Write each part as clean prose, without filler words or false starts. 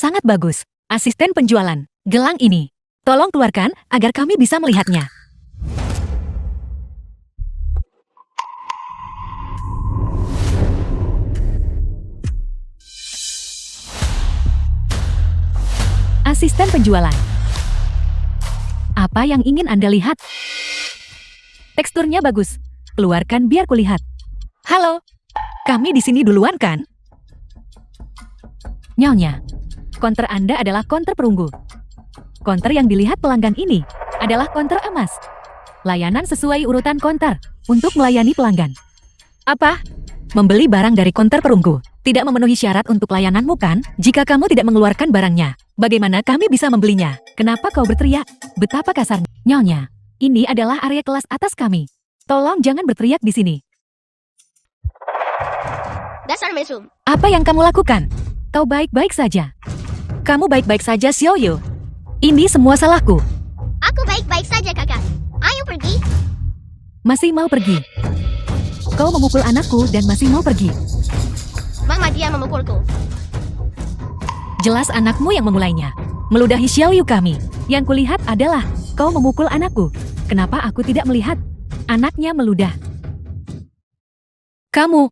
Sangat bagus. Asisten penjualan, gelang ini. Tolong keluarkan agar kami bisa melihatnya. Asisten penjualan. Apa yang ingin Anda lihat? Teksturnya bagus. Keluarkan biar kulihat. Halo, kami di sini duluan kan? Nyonya, konter Anda adalah konter perunggu. Konter yang dilihat pelanggan ini adalah konter emas. Layanan sesuai urutan konter untuk melayani pelanggan. Apa? Membeli barang dari konter perunggu tidak memenuhi syarat untuk layananmu kan? Jika kamu tidak mengeluarkan barangnya, bagaimana kami bisa membelinya? Kenapa kau berteriak? Betapa kasarnya. Nyonya, ini adalah area kelas atas kami. Tolong jangan berteriak di sini. Dasar mesum. Apa yang kamu lakukan? Kau baik-baik saja. Kamu baik-baik saja, Xiaoyu. Ini semua salahku. Aku baik-baik saja, kakak. Ayo pergi. Masih mau pergi? Kau memukul anakku dan masih mau pergi. Mama dia memukulku. Jelas anakmu yang memulainya. Meludahi Xiaoyu kami. Yang kulihat adalah kau memukul anakku. Kenapa aku tidak melihat? Anaknya meludah. Kamu,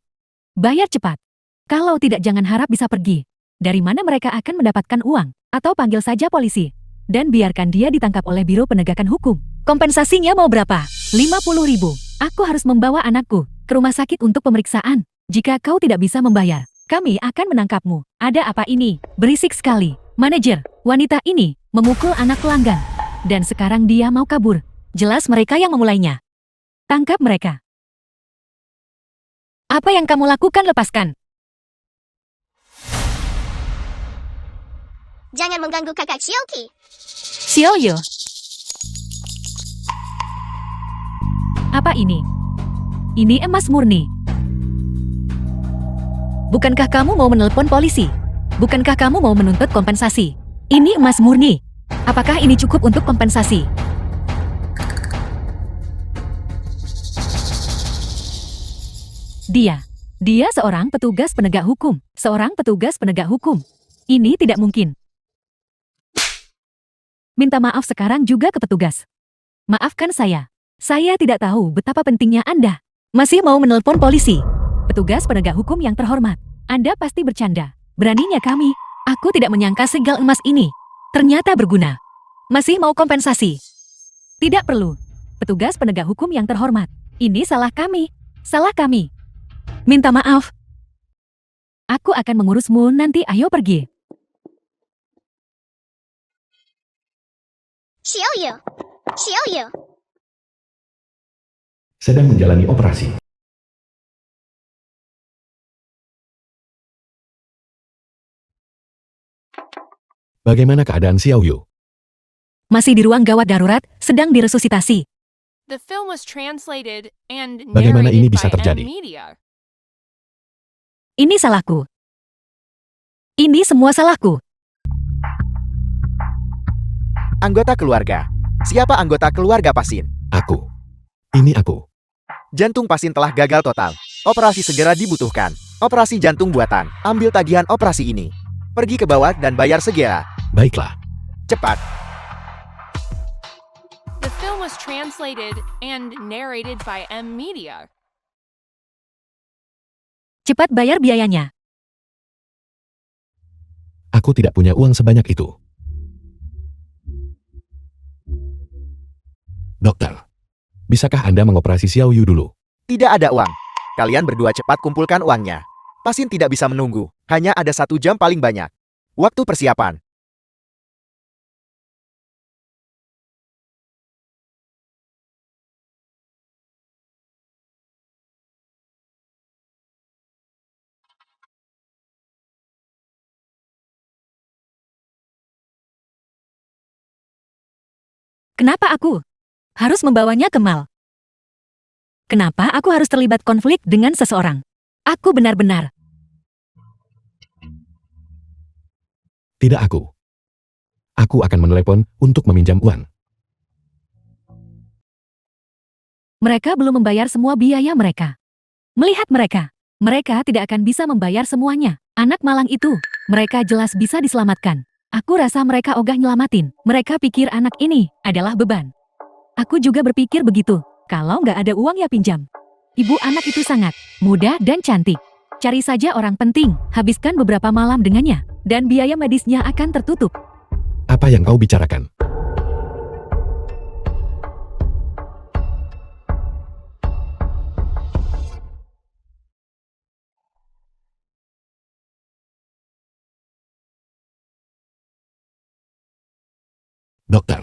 bayar cepat. Kalau tidak jangan harap bisa pergi. Dari mana mereka akan mendapatkan uang? Atau panggil saja polisi. Dan biarkan dia ditangkap oleh Biro Penegakan Hukum. Kompensasinya mau berapa? 50.000. Aku harus membawa anakku ke rumah sakit untuk pemeriksaan. Jika kau tidak bisa membayar, kami akan menangkapmu. Ada apa ini? Berisik sekali. Manajer, wanita ini memukul anak pelanggan. Dan sekarang dia mau kabur. Jelas mereka yang memulainya. Tangkap mereka. Apa yang kamu lakukan, lepaskan. Jangan mengganggu kakak Xiaoki. Xiaoyu. Apa ini? Ini emas murni. Bukankah kamu mau menelpon polisi? Bukankah kamu mau menuntut kompensasi? Ini emas murni. Apakah ini cukup untuk kompensasi? Dia seorang petugas penegak hukum. Seorang petugas penegak hukum. Ini tidak mungkin. Minta maaf sekarang juga ke petugas. Maafkan saya. Saya tidak tahu betapa pentingnya Anda. Masih mau menelpon polisi. Petugas penegak hukum yang terhormat. Anda pasti bercanda. Beraninya kami. Aku tidak menyangka segel emas ini. Ternyata berguna. Masih mau kompensasi? Tidak perlu. Petugas penegak hukum yang terhormat. Ini salah kami. Salah kami. Minta maaf. Aku akan mengurusmu nanti, ayo pergi. Xiaoyu. Xiaoyu. Sedang menjalani operasi. Bagaimana keadaan Xiaoyu? Masih di ruang gawat darurat, sedang diresusitasi. The film was translated and Bagaimana ini narrated bisa by terjadi? M-Media. Ini salahku. Ini semua salahku. Anggota keluarga. Siapa anggota keluarga pasien? Aku. Ini aku. Jantung pasien telah gagal total. Operasi segera dibutuhkan. Operasi jantung buatan. Ambil tagihan operasi ini. Pergi ke bawah dan bayar segera. Baiklah. Cepat. The film was translated and narrated by M-Media. Cepat bayar biayanya. Aku tidak punya uang sebanyak itu. Dokter, bisakah Anda mengoperasi Xiaoyu dulu? Tidak ada uang. Kalian berdua cepat kumpulkan uangnya. Pasien tidak bisa menunggu. Hanya ada 1 jam paling banyak. Waktu persiapan. Kenapa aku harus membawanya ke mal? Kenapa aku harus terlibat konflik dengan seseorang? Aku benar-benar. Tidak aku. Aku akan menelepon untuk meminjam uang. Mereka belum membayar semua biaya mereka. Melihat mereka tidak akan bisa membayar semuanya. Anak malang itu Mereka jelas bisa diselamatkan. Aku rasa mereka ogah nyelamatin. Mereka pikir anak ini adalah beban. Aku juga berpikir begitu. Kalau nggak ada uang ya pinjam. Ibu anak itu sangat muda dan cantik. Cari saja orang penting, habiskan beberapa malam dengannya, dan biaya medisnya akan tertutup. Apa yang kau bicarakan? Dokter,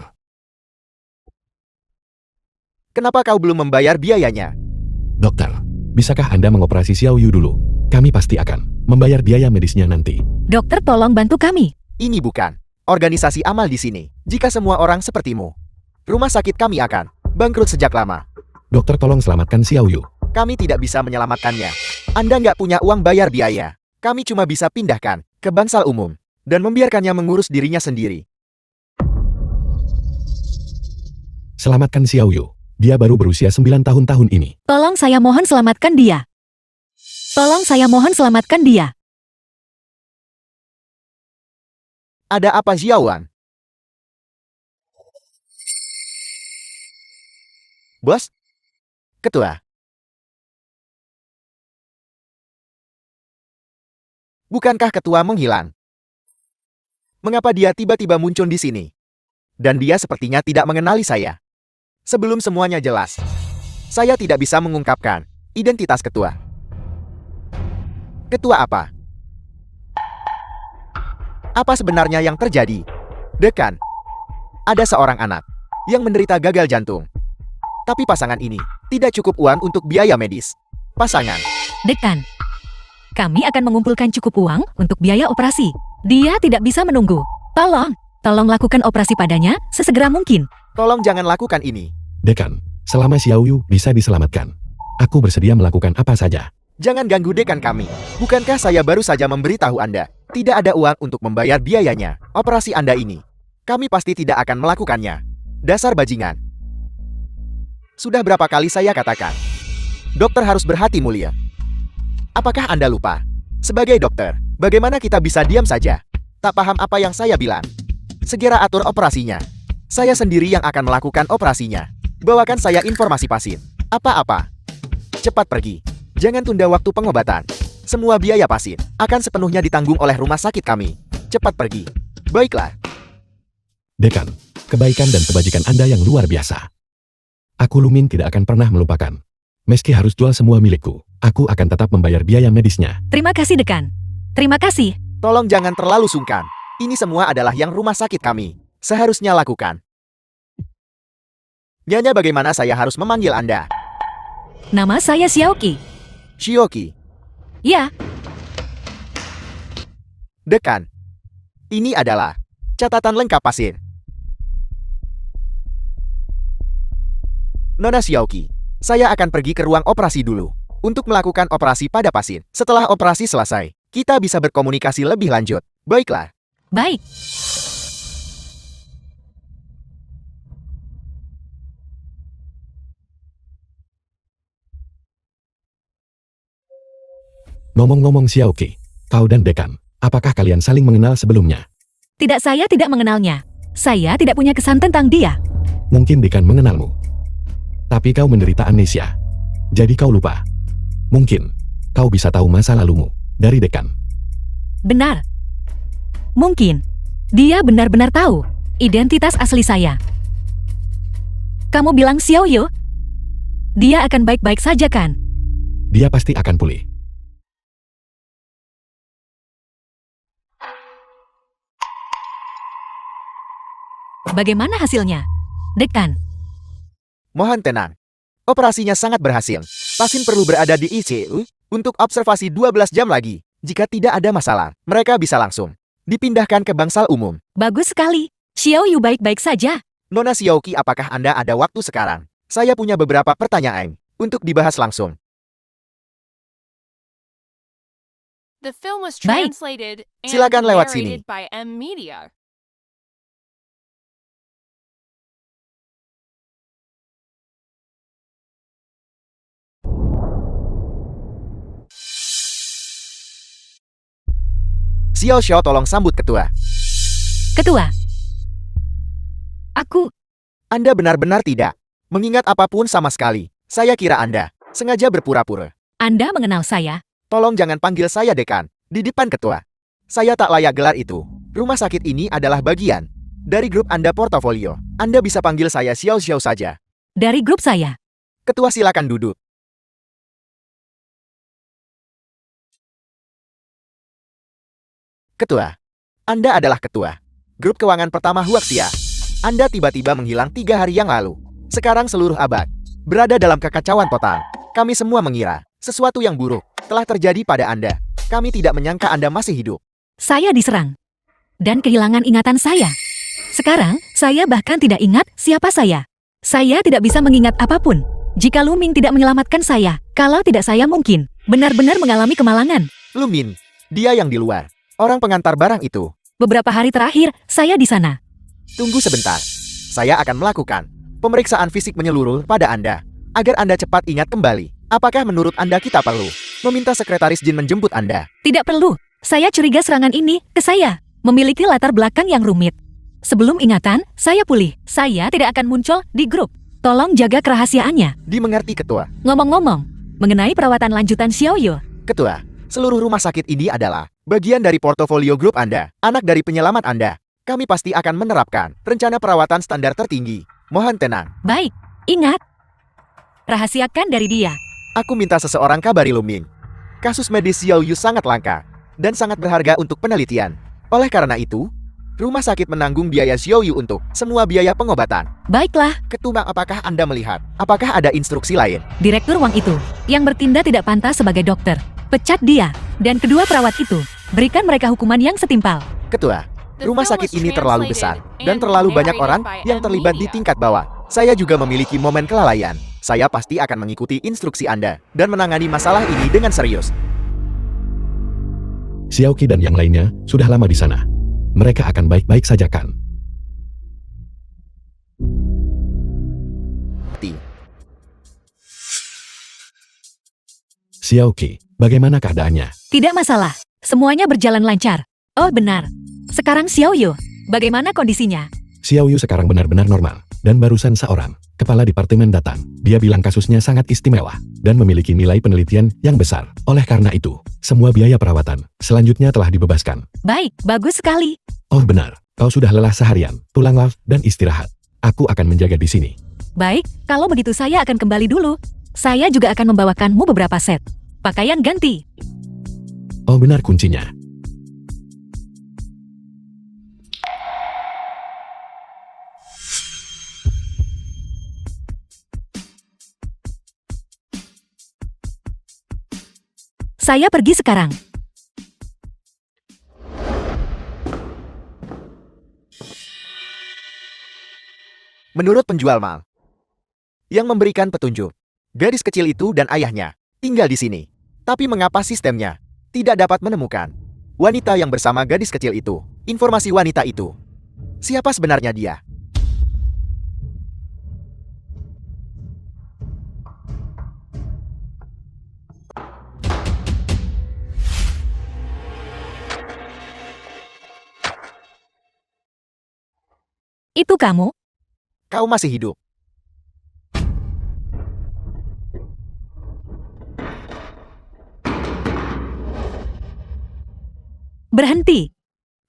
Kenapa kau belum membayar biayanya? dokter, bisakah Anda mengoperasi Xiao Yu dulu? Kami pasti akan membayar biaya medisnya nanti. Dokter tolong bantu kami. Ini bukan organisasi amal di sini. Jika semua orang sepertimu, rumah sakit kami akan bangkrut sejak lama. Dokter tolong selamatkan Xiao Yu. Kami tidak bisa menyelamatkannya. Anda nggak punya uang bayar biaya. Kami cuma bisa pindahkan ke bangsal umum dan membiarkannya mengurus dirinya sendiri. Selamatkan Xiao Yu. Dia baru berusia 9 tahun ini. Tolong saya mohon selamatkan dia. Tolong saya mohon selamatkan dia. Ada apa Xiaowan? Bos? Ketua? Bukankah ketua menghilang? Mengapa dia tiba-tiba muncul di sini? Dan dia sepertinya tidak mengenali saya. Sebelum semuanya jelas, saya tidak bisa mengungkapkan identitas ketua. Ketua apa? Apa sebenarnya yang terjadi? Dekan, ada seorang anak yang menderita gagal jantung. Tapi pasangan ini tidak cukup uang untuk biaya medis. Pasangan, Dekan, kami akan mengumpulkan cukup uang untuk biaya operasi. Dia tidak bisa menunggu. Tolong lakukan operasi padanya sesegera mungkin. tolong jangan lakukan ini. Dekan, selama Xiao Yu bisa diselamatkan, aku bersedia melakukan apa saja. Jangan ganggu dekan kami. Bukankah saya baru saja memberitahu Anda, tidak ada uang untuk membayar biayanya, operasi Anda ini. Kami pasti tidak akan melakukannya. Dasar bajingan. Sudah berapa kali saya katakan, dokter harus berhati mulia. Apakah Anda lupa? Sebagai dokter, bagaimana kita bisa diam saja? Tak paham apa yang saya bilang. Segera atur operasinya. Saya sendiri yang akan melakukan operasinya. Bawakan saya informasi pasien. Apa-apa. Cepat pergi. Jangan tunda waktu pengobatan. Semua biaya pasien akan sepenuhnya ditanggung oleh rumah sakit kami. Cepat pergi. Baiklah. Dekan, kebaikan dan kebajikan Anda yang luar biasa. Aku Lumin tidak akan pernah melupakan. Meski harus jual semua milikku, aku akan tetap membayar biaya medisnya. Terima kasih, Dekan. Terima kasih. Tolong jangan terlalu sungkan. Ini semua adalah yang rumah sakit kami seharusnya lakukan. Nyonya, bagaimana saya harus memanggil Anda? Nama saya Xiaoqi. Shioki. Ya, Dekan. Ini adalah catatan lengkap pasien. Nona Xiaoqi, saya akan pergi ke ruang operasi dulu untuk melakukan operasi pada pasien. Setelah operasi selesai, kita bisa berkomunikasi lebih lanjut. Baiklah. baik. Ngomong-ngomong Xiaoqi, kau dan Dekan, apakah kalian saling mengenal sebelumnya? Tidak, saya tidak mengenalnya. Saya tidak punya kesan tentang dia. Mungkin Dekan mengenalmu. Tapi kau menderita amnesia. Jadi kau lupa. Mungkin, kau bisa tahu masa lalumu dari Dekan. Benar. Mungkin. Dia benar-benar tahu identitas asli saya. Kamu bilang Xiao Yu? Dia akan baik-baik saja kan? Dia pasti akan pulih. Bagaimana hasilnya? Dekan, Mohon tenang. Operasinya sangat berhasil. Pasien perlu berada di ICU untuk observasi 12 jam lagi. Jika tidak ada masalah, mereka bisa langsung dipindahkan ke bangsal umum. bagus sekali. Xiao Yu baik-baik saja. Nona Xiaoqi, apakah Anda ada waktu sekarang? Saya punya beberapa pertanyaan untuk dibahas langsung. The film was Baik. translated and Silakan lewat sini. narrated by M Media. Xiao Xiao tolong sambut ketua. Ketua. Aku, Anda benar-benar tidak mengingat apapun sama sekali. Saya kira Anda sengaja berpura-pura. Anda mengenal saya. Tolong jangan panggil saya dekan di depan ketua. Saya tak layak gelar itu. Rumah sakit ini adalah bagian dari grup Anda portofolio. Anda bisa panggil saya Xiao Xiao saja. Dari grup saya. Ketua silakan duduk. Ketua, Anda adalah ketua grup keuangan pertama Huaxia. Anda tiba-tiba menghilang 3 hari yang lalu. Sekarang seluruh abad berada dalam kekacauan total. Kami semua mengira sesuatu yang buruk telah terjadi pada Anda. Kami tidak menyangka Anda masih hidup. Saya diserang. Dan kehilangan ingatan saya. Sekarang, saya bahkan tidak ingat siapa saya. Saya tidak bisa mengingat apapun. Jika Luming tidak menyelamatkan saya, kalau tidak saya mungkin benar-benar mengalami kemalangan. Lumin, dia yang di luar. Orang pengantar barang itu. Beberapa hari terakhir, saya di sana. Tunggu sebentar. Saya akan melakukan pemeriksaan fisik menyeluruh pada Anda, agar Anda cepat ingat kembali. Apakah menurut Anda kita perlu meminta sekretaris Jin menjemput Anda? Tidak perlu. Saya curiga serangan ini ke saya memiliki latar belakang yang rumit. Sebelum ingatan, saya pulih. Saya tidak akan muncul di grup. Tolong jaga kerahasiaannya. Dimengerti, Ketua. Ngomong-ngomong, mengenai perawatan lanjutan Xiaoyu. Ketua, seluruh rumah sakit ini adalah bagian dari portofolio grup Anda, anak dari penyelamat Anda. Kami pasti akan menerapkan rencana perawatan standar tertinggi. Mohon tenang. Baik, ingat. Rahasiakan dari dia. Aku minta seseorang kabari Luming. Kasus medis Xiaoyu sangat langka dan sangat berharga untuk penelitian. Oleh karena itu, rumah sakit menanggung biaya Xiaoyu untuk semua biaya pengobatan. Baiklah, Ketua, apakah Anda melihat? Apakah ada instruksi lain? Direktur Wang itu, yang bertindak tidak pantas sebagai dokter. Pecat dia, dan kedua perawat itu, berikan mereka hukuman yang setimpal. Ketua, rumah sakit ini terlalu besar dan terlalu banyak orang yang terlibat di tingkat bawah. Saya juga memiliki momen kelalaian. Saya pasti akan mengikuti instruksi Anda dan menangani masalah ini dengan serius. Xiaoqi dan yang lainnya sudah lama di sana. Mereka akan baik-baik saja kan? Xiaoqi, bagaimana keadaannya? Tidak masalah, semuanya berjalan lancar. Oh benar. Sekarang Xiaoyu, bagaimana kondisinya? Xiaoyu sekarang benar-benar normal, dan barusan seorang kepala departemen datang. Dia bilang kasusnya sangat istimewa, dan memiliki nilai penelitian yang besar. Oleh karena itu, semua biaya perawatan selanjutnya telah dibebaskan. Baik, bagus sekali. Oh benar, kau sudah lelah seharian, tulanglah dan istirahat. Aku akan menjaga di sini. Baik, kalau begitu saya akan kembali dulu. Saya juga akan membawakanmu beberapa set pakaian ganti. Oh benar kuncinya. Saya pergi sekarang. Menurut penjual mal yang memberikan petunjuk, gadis kecil itu dan ayahnya tinggal di sini. Tapi mengapa sistemnya tidak dapat menemukan wanita yang bersama gadis kecil itu? Informasi wanita itu, siapa sebenarnya dia? Itu kamu? Kau masih hidup. Berhenti.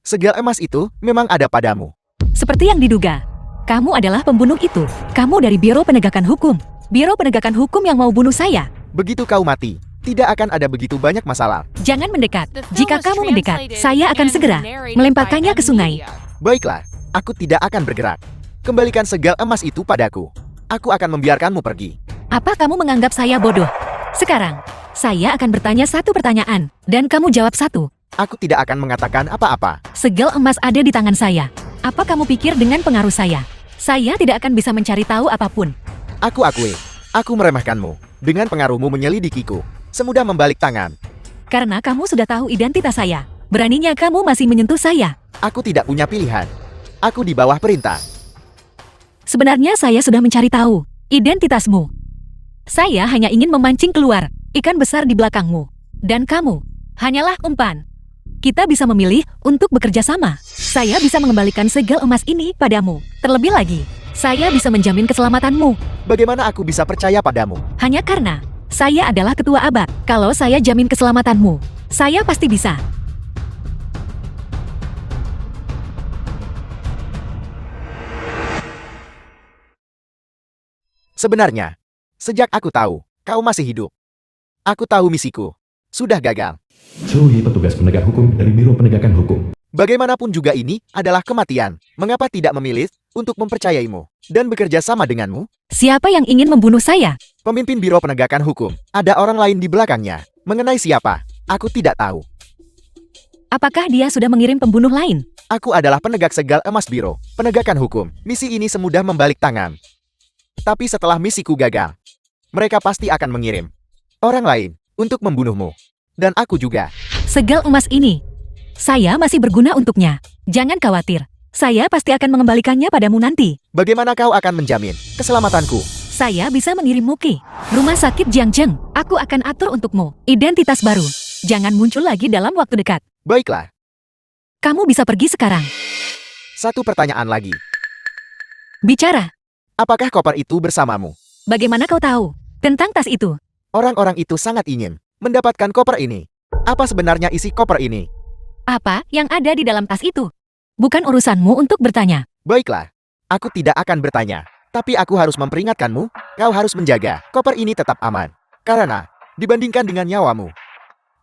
Segel emas itu memang ada padamu. Seperti yang diduga. Kamu adalah pembunuh itu. Kamu dari Biro Penegakan Hukum. Biro Penegakan Hukum yang mau bunuh saya. Begitu kau mati, tidak akan ada begitu banyak masalah. Jangan mendekat. The film Jika was kamu mendekat, translated saya akan and segera narrated melemparkannya by ke sungai. M-Media. Baiklah, aku tidak akan bergerak. Kembalikan segel emas itu padaku. Aku akan membiarkanmu pergi. Apa kamu menganggap saya bodoh? Sekarang, saya akan bertanya satu pertanyaan, dan kamu jawab satu. Aku tidak akan mengatakan apa-apa. Segel emas ada di tangan saya. Apa kamu pikir dengan pengaruh saya tidak akan bisa mencari tahu apapun? Aku akui, aku meremehkanmu. Dengan pengaruhmu menyelidikiku, semudah membalik tangan. Karena kamu sudah tahu identitas saya. Beraninya kamu masih menyentuh saya. Aku tidak punya pilihan. Aku di bawah perintah. Sebenarnya saya sudah mencari tahu identitasmu. Saya hanya ingin memancing keluar ikan besar di belakangmu. Dan kamu hanyalah umpan. kita bisa memilih untuk bekerja sama. Saya bisa mengembalikan segel emas ini padamu. Terlebih lagi, saya bisa menjamin keselamatanmu. Bagaimana aku bisa percaya padamu? Hanya karena saya adalah ketua abad. Kalau saya jamin keselamatanmu, saya pasti bisa. Sebenarnya, sejak aku tahu, kau masih hidup. Aku tahu misiku. Sudah gagal. Suhi petugas penegak hukum dari Biro Penegakan Hukum. Bagaimanapun juga ini adalah kematian. Mengapa tidak memilih untuk mempercayaimu dan bekerja sama denganmu? Siapa yang ingin membunuh saya? Pemimpin Biro Penegakan Hukum. Ada orang lain di belakangnya. Mengenai siapa, aku tidak tahu. Apakah dia sudah mengirim pembunuh lain? Aku adalah penegak segel emas Biro Penegakan Hukum. Misi ini semudah membalik tangan. Tapi setelah misiku gagal, mereka pasti akan mengirim orang lain untuk membunuhmu. Dan aku juga. Segel emas ini, saya masih berguna untuknya. Jangan khawatir, saya pasti akan mengembalikannya padamu nanti. Bagaimana kau akan menjamin keselamatanku? Saya bisa mengirimmu ke rumah sakit Jiangjeng. Aku akan atur untukmu identitas baru. Jangan muncul lagi dalam waktu dekat. Baiklah, Kamu bisa pergi sekarang. satu pertanyaan lagi. Bicara. Apakah koper itu bersamamu? Bagaimana kau tahu tentang tas itu? Orang-orang itu sangat ingin mendapatkan koper ini. Apa sebenarnya isi koper ini? Apa yang ada di dalam tas itu? Bukan urusanmu untuk bertanya. Baiklah, aku tidak akan bertanya. Tapi aku harus memperingatkanmu, kau harus menjaga koper ini tetap aman. Karena, dibandingkan dengan nyawamu,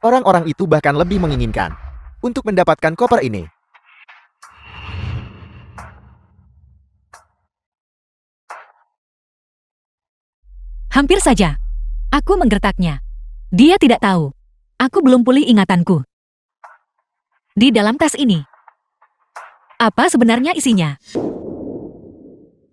orang-orang itu bahkan lebih menginginkan untuk mendapatkan koper ini. Hampir saja. Aku menggertaknya. Dia tidak tahu. Aku belum pulih ingatanku. Di dalam tas ini. Apa sebenarnya isinya?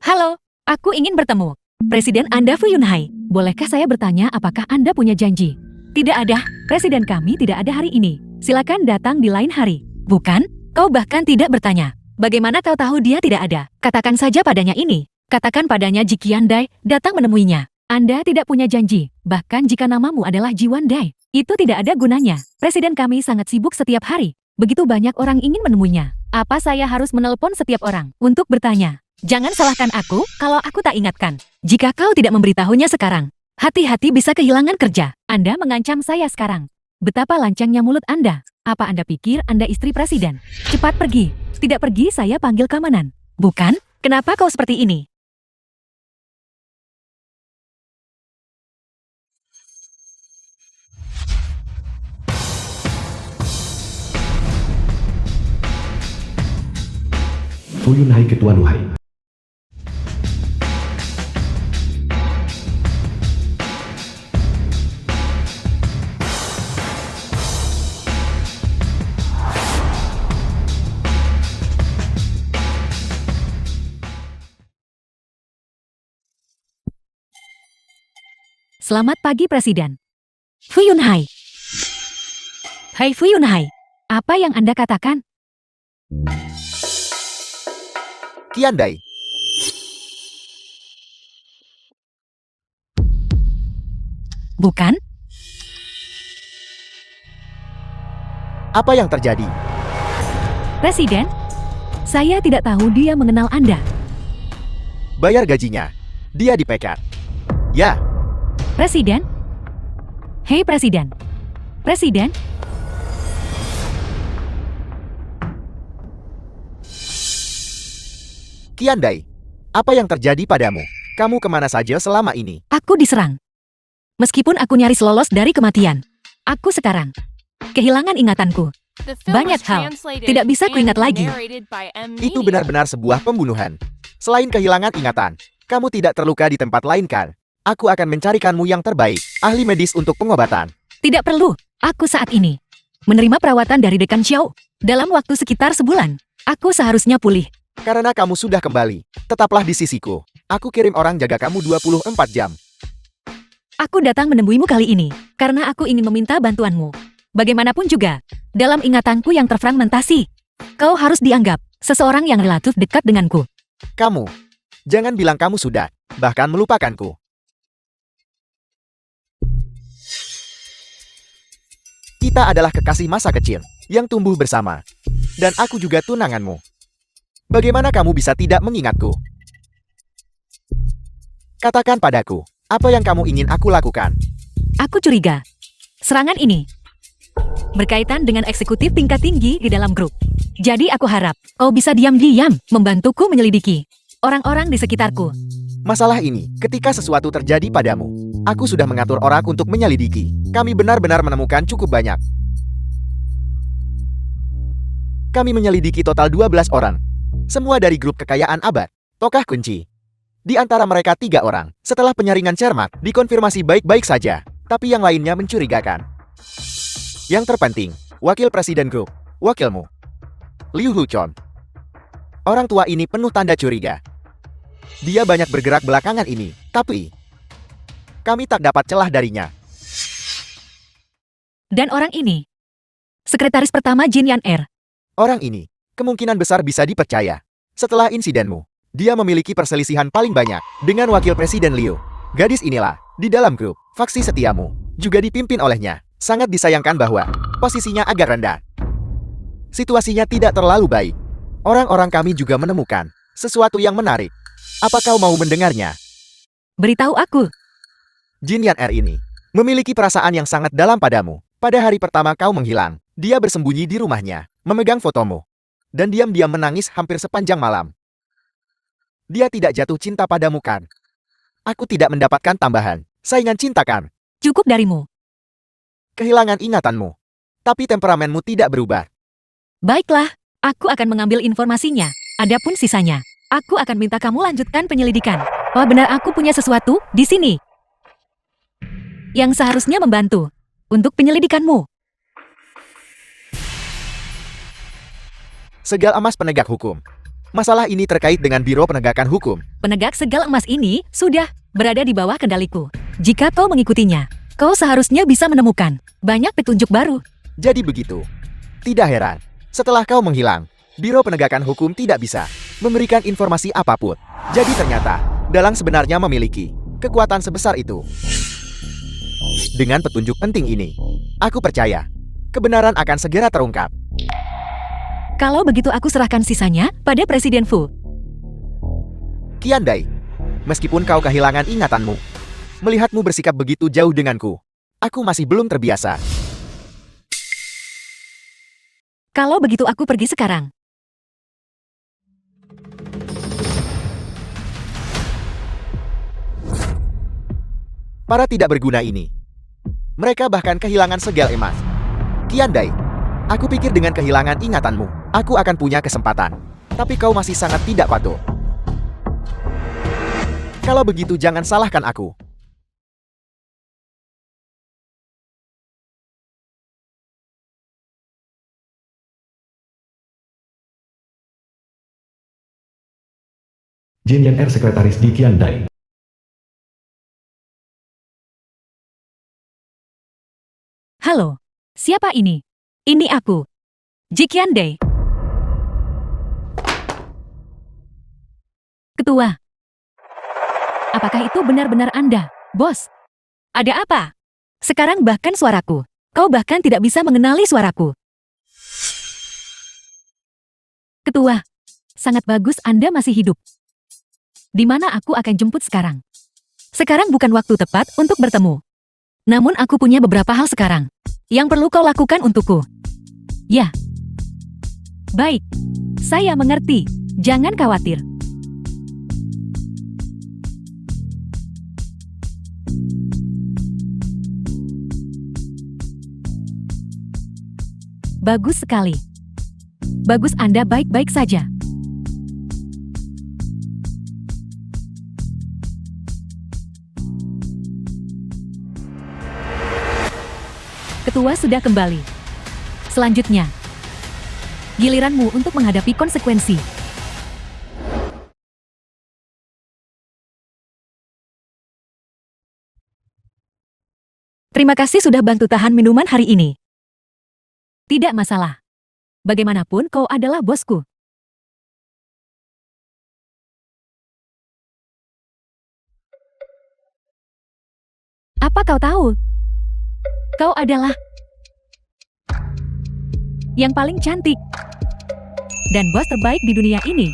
Halo, aku ingin bertemu Presiden Anda Fu Yunhai. Bolehkah saya bertanya apakah Anda punya janji? Tidak ada, Presiden kami tidak ada hari ini. Silakan datang di lain hari. Bukan? Kau bahkan tidak bertanya. Bagaimana kau tahu dia tidak ada? Katakan saja padanya ini. Katakan padanya Jiqian Dai datang menemuinya. Anda tidak punya janji, bahkan jika namamu adalah Jiwan Dai. Itu tidak ada gunanya. Presiden kami sangat sibuk setiap hari. Begitu banyak orang ingin menemuinya. Apa saya harus menelpon setiap orang untuk bertanya? Jangan salahkan aku kalau aku tak ingatkan. Jika kau tidak memberitahunya sekarang, hati-hati bisa kehilangan kerja. Anda mengancam saya sekarang. Betapa lancangnya mulut Anda. Apa Anda pikir Anda istri presiden? Cepat pergi. Tidak pergi saya panggil keamanan. Bukan? Kenapa kau seperti ini? Fu Yunhai Ketua Nuhai. Selamat pagi Presiden. Fu Yunhai. Hai Fu Yunhai. Apa yang Anda katakan? Qian Dai, Bukan? apa yang terjadi? Presiden? Saya tidak tahu dia mengenal Anda. Bayar gajinya. Dia dipecat. Ya, Presiden? Hei Presiden. Presiden? Qian Dai, apa yang terjadi padamu? Kamu kemana saja selama ini? Aku diserang. Meskipun aku nyaris lolos dari kematian, aku sekarang kehilangan ingatanku. The film Banyak was hal translated tidak bisa and kuingat lagi. narrated by M. Itu Media. benar-benar sebuah pembunuhan. Selain kehilangan ingatan, kamu tidak terluka di tempat lain kan? Aku akan mencarikanmu yang terbaik, ahli medis untuk pengobatan. Tidak perlu. Aku saat ini menerima perawatan dari Dekan Xiao. Dalam waktu sekitar sebulan, aku seharusnya pulih. Karena kamu sudah kembali, tetaplah di sisiku. Aku kirim orang jaga kamu 24 jam. Aku datang menemuimu kali ini karena aku ingin meminta bantuanmu. Bagaimanapun juga, dalam ingatanku yang terfragmentasi, kau harus dianggap seseorang yang relatif dekat denganku. Kamu, jangan bilang kamu sudah, bahkan melupakanku. Kita adalah kekasih masa kecil. yang tumbuh bersama. Dan aku juga tunanganmu. Bagaimana kamu bisa tidak mengingatku? Katakan padaku, apa yang kamu ingin aku lakukan? Aku curiga. Serangan ini berkaitan dengan eksekutif tingkat tinggi di dalam grup. Jadi aku harap kau bisa diam-diam membantuku menyelidiki orang-orang di sekitarku. Masalah ini, ketika sesuatu terjadi padamu, aku sudah mengatur orang untuk menyelidiki. Kami benar-benar menemukan cukup banyak. Kami menyelidiki total 12 orang. Semua dari grup kekayaan abad. Tokoh kunci. Di antara mereka 3 orang. Setelah penyaringan cermat, dikonfirmasi baik-baik saja. Tapi yang lainnya mencurigakan. Yang terpenting, wakil presiden grup. Wakilmu. Liu Huchon. Orang tua ini penuh tanda curiga. Dia banyak bergerak belakangan ini, tapi kami tak dapat celah darinya. Dan orang ini, sekretaris pertama Jin Yan Er. Orang ini, kemungkinan besar bisa dipercaya. Setelah insidenmu, dia memiliki perselisihan paling banyak dengan wakil presiden Liu. Gadis inilah, di dalam grup, faksi setiamu, juga dipimpin olehnya. Sangat disayangkan bahwa posisinya agak rendah. Situasinya tidak terlalu baik. Orang-orang kami juga menemukan sesuatu yang menarik. Apa kau mau mendengarnya? Beritahu aku. Jin Yan Er ini memiliki perasaan yang sangat dalam padamu. Pada hari pertama kau menghilang, dia bersembunyi di rumahnya, memegang fotomu, dan diam-diam menangis hampir sepanjang malam. Dia tidak jatuh cinta padamu kan? Aku tidak mendapatkan tambahan saingan cinta kan? Cukup darimu. Kehilangan ingatanmu, tapi temperamenmu tidak berubah. Baiklah, aku akan mengambil informasinya. Adapun sisanya, aku akan minta kamu lanjutkan penyelidikan. Oh benar aku punya sesuatu di sini yang seharusnya membantu untuk penyelidikanmu. Segal emas penegak hukum. Masalah ini terkait dengan Biro Penegakan Hukum. Penegak segal emas ini sudah berada di bawah kendaliku. Jika kau mengikutinya, kau seharusnya bisa menemukan banyak petunjuk baru. Jadi begitu. Tidak heran, setelah kau menghilang, Biro Penegakan Hukum tidak bisa memberikan informasi apapun. Jadi ternyata, Dalang sebenarnya memiliki kekuatan sebesar itu. Dengan petunjuk penting ini, aku percaya kebenaran akan segera terungkap. Kalau begitu aku serahkan sisanya pada Presiden Fu. Qiandai, meskipun kau kehilangan ingatanmu, melihatmu bersikap begitu jauh denganku, aku masih belum terbiasa. Kalau begitu aku pergi sekarang. Para tidak berguna ini, mereka bahkan kehilangan segal emas. Qiandai, aku pikir dengan kehilangan ingatanmu, aku akan punya kesempatan. Tapi kau masih sangat tidak patuh. Kalau begitu jangan salahkan aku. Jin Yan Er sekretaris di Qiandai. Halo, siapa ini? Ini aku, Ji Qiandai. Ketua. Apakah itu benar-benar Anda, bos? Ada apa? Sekarang bahkan suaraku. Kau bahkan tidak bisa mengenali suaraku. Ketua, sangat bagus Anda masih hidup. Di mana aku akan jemput sekarang? Sekarang bukan waktu tepat untuk bertemu. Namun aku punya beberapa hal sekarang yang perlu kau lakukan untukku. Ya. Baik. Saya mengerti. Jangan khawatir. Bagus sekali. Bagus Anda baik-baik saja. Ketua sudah kembali. Selanjutnya, giliranmu untuk menghadapi konsekuensi. Terima kasih sudah bantu tahan minuman hari ini. Tidak masalah. Bagaimanapun kau adalah bosku. Apa kau tahu? Kau adalah yang paling cantik, dan bos terbaik di dunia ini.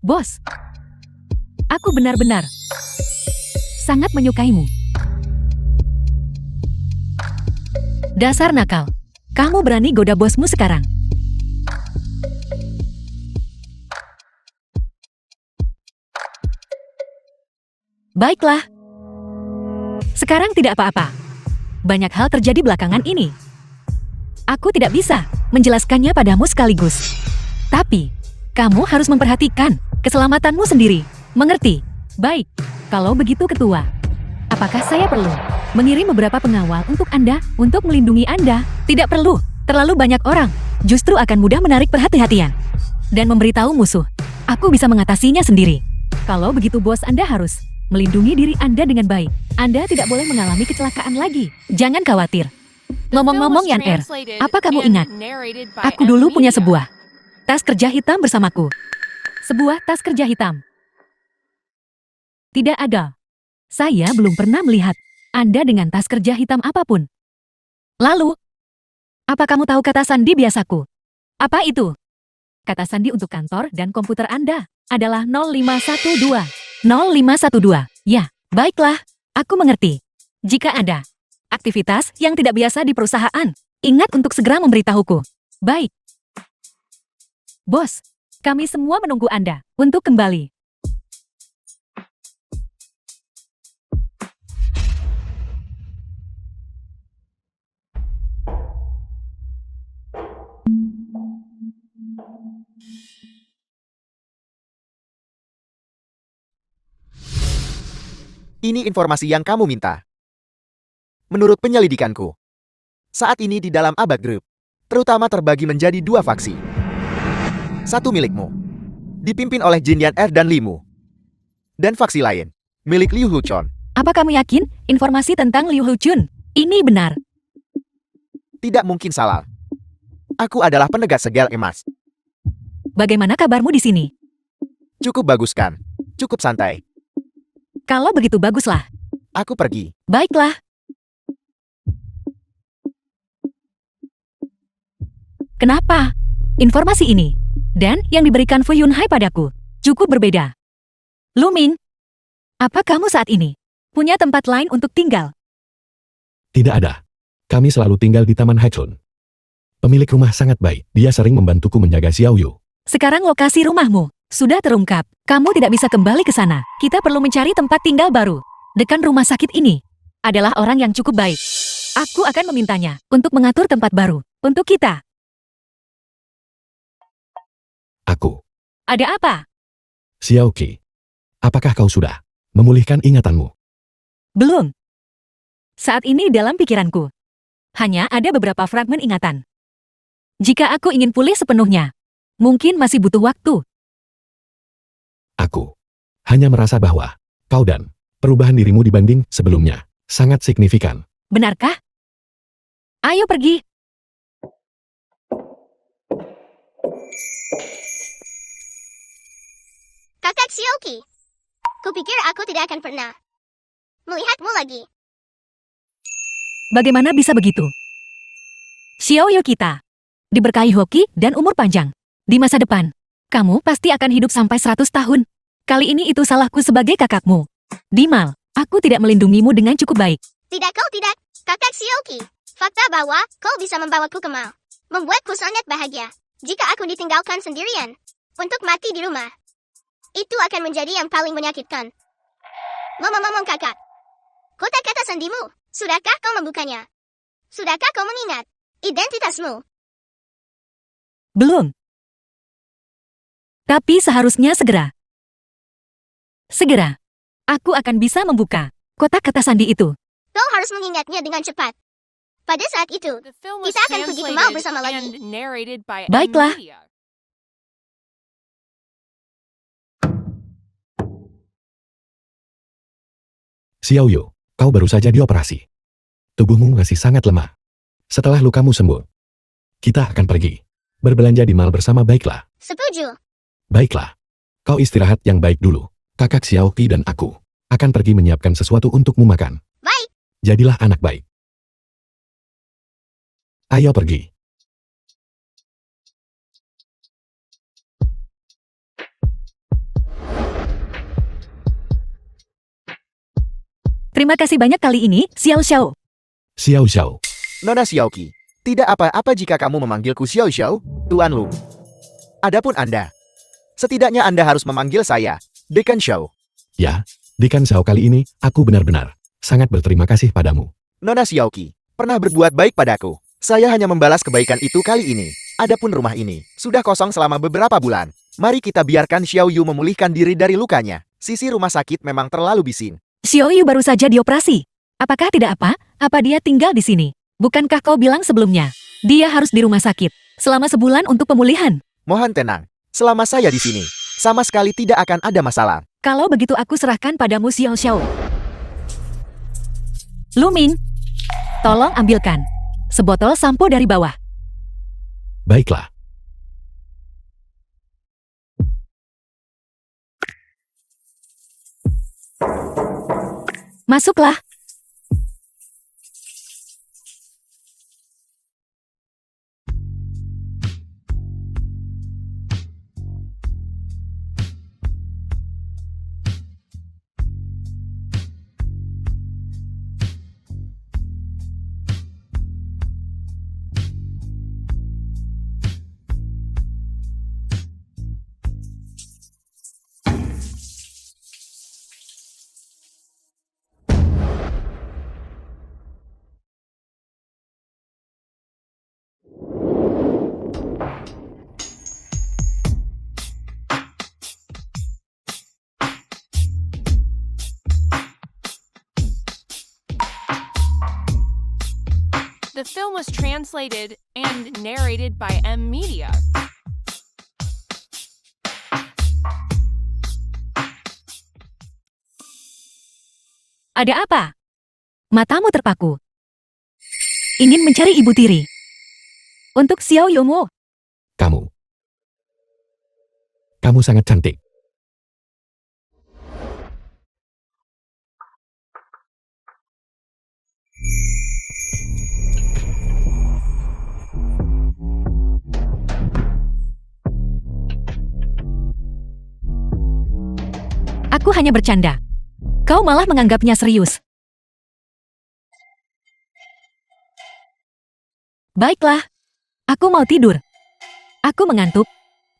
Bos, aku benar-benar sangat menyukaimu. Dasar nakal, kamu berani goda bosmu sekarang. Baiklah. Sekarang tidak apa-apa. Banyak hal terjadi belakangan ini. Aku tidak bisa menjelaskannya padamu sekaligus. Tapi, kamu harus memperhatikan keselamatanmu sendiri. Mengerti? Baik. Kalau begitu ketua, apakah saya perlu mengirim beberapa pengawal untuk Anda untuk melindungi Anda? Tidak perlu. Terlalu banyak orang justru akan mudah menarik perhatian dan memberitahu musuh. Aku bisa mengatasinya sendiri. Kalau begitu bos, Anda harus melindungi diri Anda dengan baik. Anda tidak boleh mengalami kecelakaan lagi. Jangan khawatir. Ngomong-ngomong Yan Er, apa kamu ingat? Aku dulu punya sebuah tas kerja hitam bersamaku. Sebuah tas kerja hitam. Tidak ada. Saya belum pernah melihat Anda dengan tas kerja hitam apapun. Lalu, apa kamu tahu kata sandi biasaku? Apa itu? Kata sandi untuk kantor dan komputer Anda adalah 0512. 0512. Ya, baiklah. Aku mengerti. Jika ada aktivitas yang tidak biasa di perusahaan, ingat untuk segera memberitahuku. Baik. Bos, kami semua menunggu Anda untuk kembali. Ini informasi yang kamu minta. Menurut penyelidikanku, saat ini di dalam Abad Group, terutama terbagi menjadi dua faksi. Satu milikmu, dipimpin oleh Jin Yan Er dan Limu. Dan faksi lain, milik Liu Huchun. Apa kamu yakin informasi tentang Liu Huchun ini benar? Tidak mungkin salah. Aku adalah pendekat segel emas. Bagaimana kabarmu di sini? Cukup bagus kan? Cukup santai. Kalau begitu baguslah. Aku pergi. Baiklah. Kenapa? Informasi ini dan yang diberikan Fu Yunhai padaku cukup berbeda. Lu Ming, apa kamu saat ini punya tempat lain untuk tinggal? Tidak ada. Kami selalu tinggal di Taman Haichun. Pemilik rumah sangat baik. Dia sering membantuku menjaga Xiao Yu. Sekarang lokasi rumahmu sudah terungkap. Kamu tidak bisa kembali ke sana. Kita perlu mencari tempat tinggal baru. Dekan rumah sakit ini adalah orang yang cukup baik. Aku akan memintanya untuk mengatur tempat baru untuk kita. Aku. Ada apa? Xiao Qi. Apakah kau sudah memulihkan ingatanmu? Belum. Saat ini dalam pikiranku hanya ada beberapa fragmen ingatan. Jika aku ingin pulih sepenuhnya, mungkin masih butuh waktu. Aku hanya merasa bahwa kau dan perubahan dirimu dibanding sebelumnya sangat signifikan. Benarkah? Ayo pergi. Kakak Xiaoqi. Kupikir aku tidak akan pernah melihatmu lagi. Bagaimana bisa begitu? Xiao Yu kita diberkahi hoki dan umur panjang. Di masa depan, kamu pasti akan hidup sampai 100 tahun. Kali ini itu salahku sebagai kakakmu. Dimal, aku tidak melindungimu dengan cukup baik. Tidak, kau tidak. Kakak Xiaoqi. Fakta bahwa kau bisa membawaku ke mall membuatku sangat bahagia. Jika aku ditinggalkan sendirian untuk mati di rumah, itu akan menjadi yang paling menyakitkan. Ngomong-ngomong kakak, kotak-kata sandimu, sudahkah kau membukanya? Sudahkah kau mengingat identitasmu? Belum. Tapi seharusnya segera. Segera. Aku akan bisa membuka kotak kata sandi itu. Kau harus mengingatnya dengan cepat. Pada saat itu, The film was kita akan pergi ke mall bersama translated lagi. and narrated by Baiklah. M-Media. Xiao Yu, kau baru saja dioperasi. Tubuhmu masih sangat lemah. Setelah lukamu sembuh, kita akan pergi berbelanja di mall bersama, baiklah? Setuju. Baiklah. Kau istirahat yang baik dulu, kakak Xiao Qi dan aku akan pergi menyiapkan sesuatu untukmu makan. Baik. Jadilah anak baik. Ayo pergi. Terima kasih banyak kali ini, Xiao Xiao. Xiao Xiao. Nona Xiaoqi, tidak apa-apa jika kamu memanggilku Xiao Xiao, Tuan Lu. Adapun Anda, setidaknya Anda harus memanggil saya, Dekan Xiao. Ya, Dekan Xiao kali ini, aku benar-benar sangat berterima kasih padamu. Nona Xiaoqi, pernah berbuat baik padaku. Saya hanya membalas kebaikan itu kali ini. Adapun rumah ini, sudah kosong selama beberapa bulan. Mari kita biarkan Xiao Yu memulihkan diri dari lukanya. Sisi rumah sakit memang terlalu bising. Xiao Yu baru saja dioperasi. Apakah tidak apa? Apa dia tinggal di sini? Bukankah kau bilang sebelumnya? Dia harus di rumah sakit selama sebulan untuk pemulihan. Mohon tenang, selama saya di sini, sama sekali tidak akan ada masalah. Kalau begitu aku serahkan padamu Xiao Xiao. Luming, tolong ambilkan sebotol sampo dari bawah. Baiklah. Masuklah. The film was translated and narrated by M Media. Ada apa? Matamu terpaku. Ingin mencari ibu tiri. Untuk Xiao Yumu. Kamu sangat cantik. Aku hanya bercanda. Kau malah menganggapnya serius. Baiklah. Aku mau tidur. Aku mengantuk.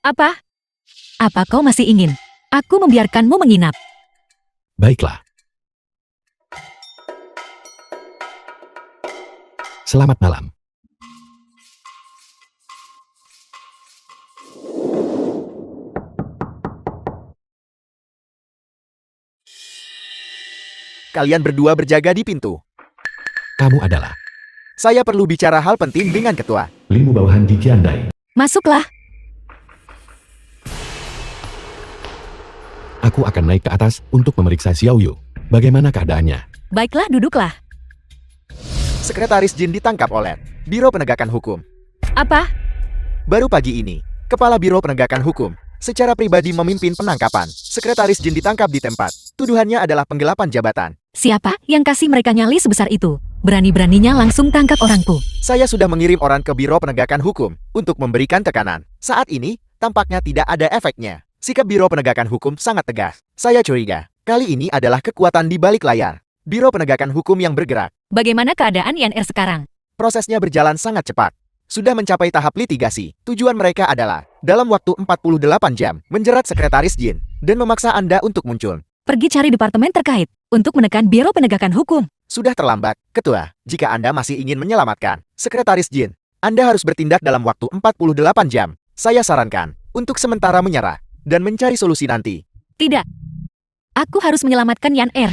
Apa? Apa kau masih ingin aku membiarkanmu menginap? Baiklah. Selamat malam. Kalian berdua berjaga di pintu. Kamu adalah Saya perlu bicara hal penting dengan ketua. Limu bawahan gigi andai. Masuklah. Aku akan naik ke atas untuk memeriksa Xiao Yu. Bagaimana keadaannya? Baiklah, duduklah. Sekretaris Jin ditangkap oleh Biro Penegakan Hukum. Apa? Baru pagi ini, Kepala Biro Penegakan Hukum secara pribadi memimpin penangkapan. Sekretaris Jin ditangkap di tempat. Tuduhannya adalah penggelapan jabatan. Siapa yang kasih mereka nyali sebesar itu? Berani-beraninya langsung tangkap orangku. Saya sudah mengirim orang ke Biro Penegakan Hukum untuk memberikan tekanan. Saat ini, tampaknya tidak ada efeknya. Sikap Biro Penegakan Hukum sangat tegas. Saya curiga, kali ini adalah kekuatan di balik layar. Biro Penegakan Hukum yang bergerak. Bagaimana keadaan INR sekarang? Prosesnya berjalan sangat cepat. Sudah mencapai tahap litigasi. Tujuan mereka adalah, dalam waktu 48 jam, menjerat Sekretaris Jin dan memaksa Anda untuk muncul. Pergi cari departemen terkait untuk menekan Biro Penegakan Hukum. Sudah terlambat, Ketua. Jika Anda masih ingin menyelamatkan Sekretaris Jin, Anda harus bertindak dalam waktu 48 jam. Saya sarankan untuk sementara menyerah dan mencari solusi nanti. Tidak. Aku harus menyelamatkan Yan Er.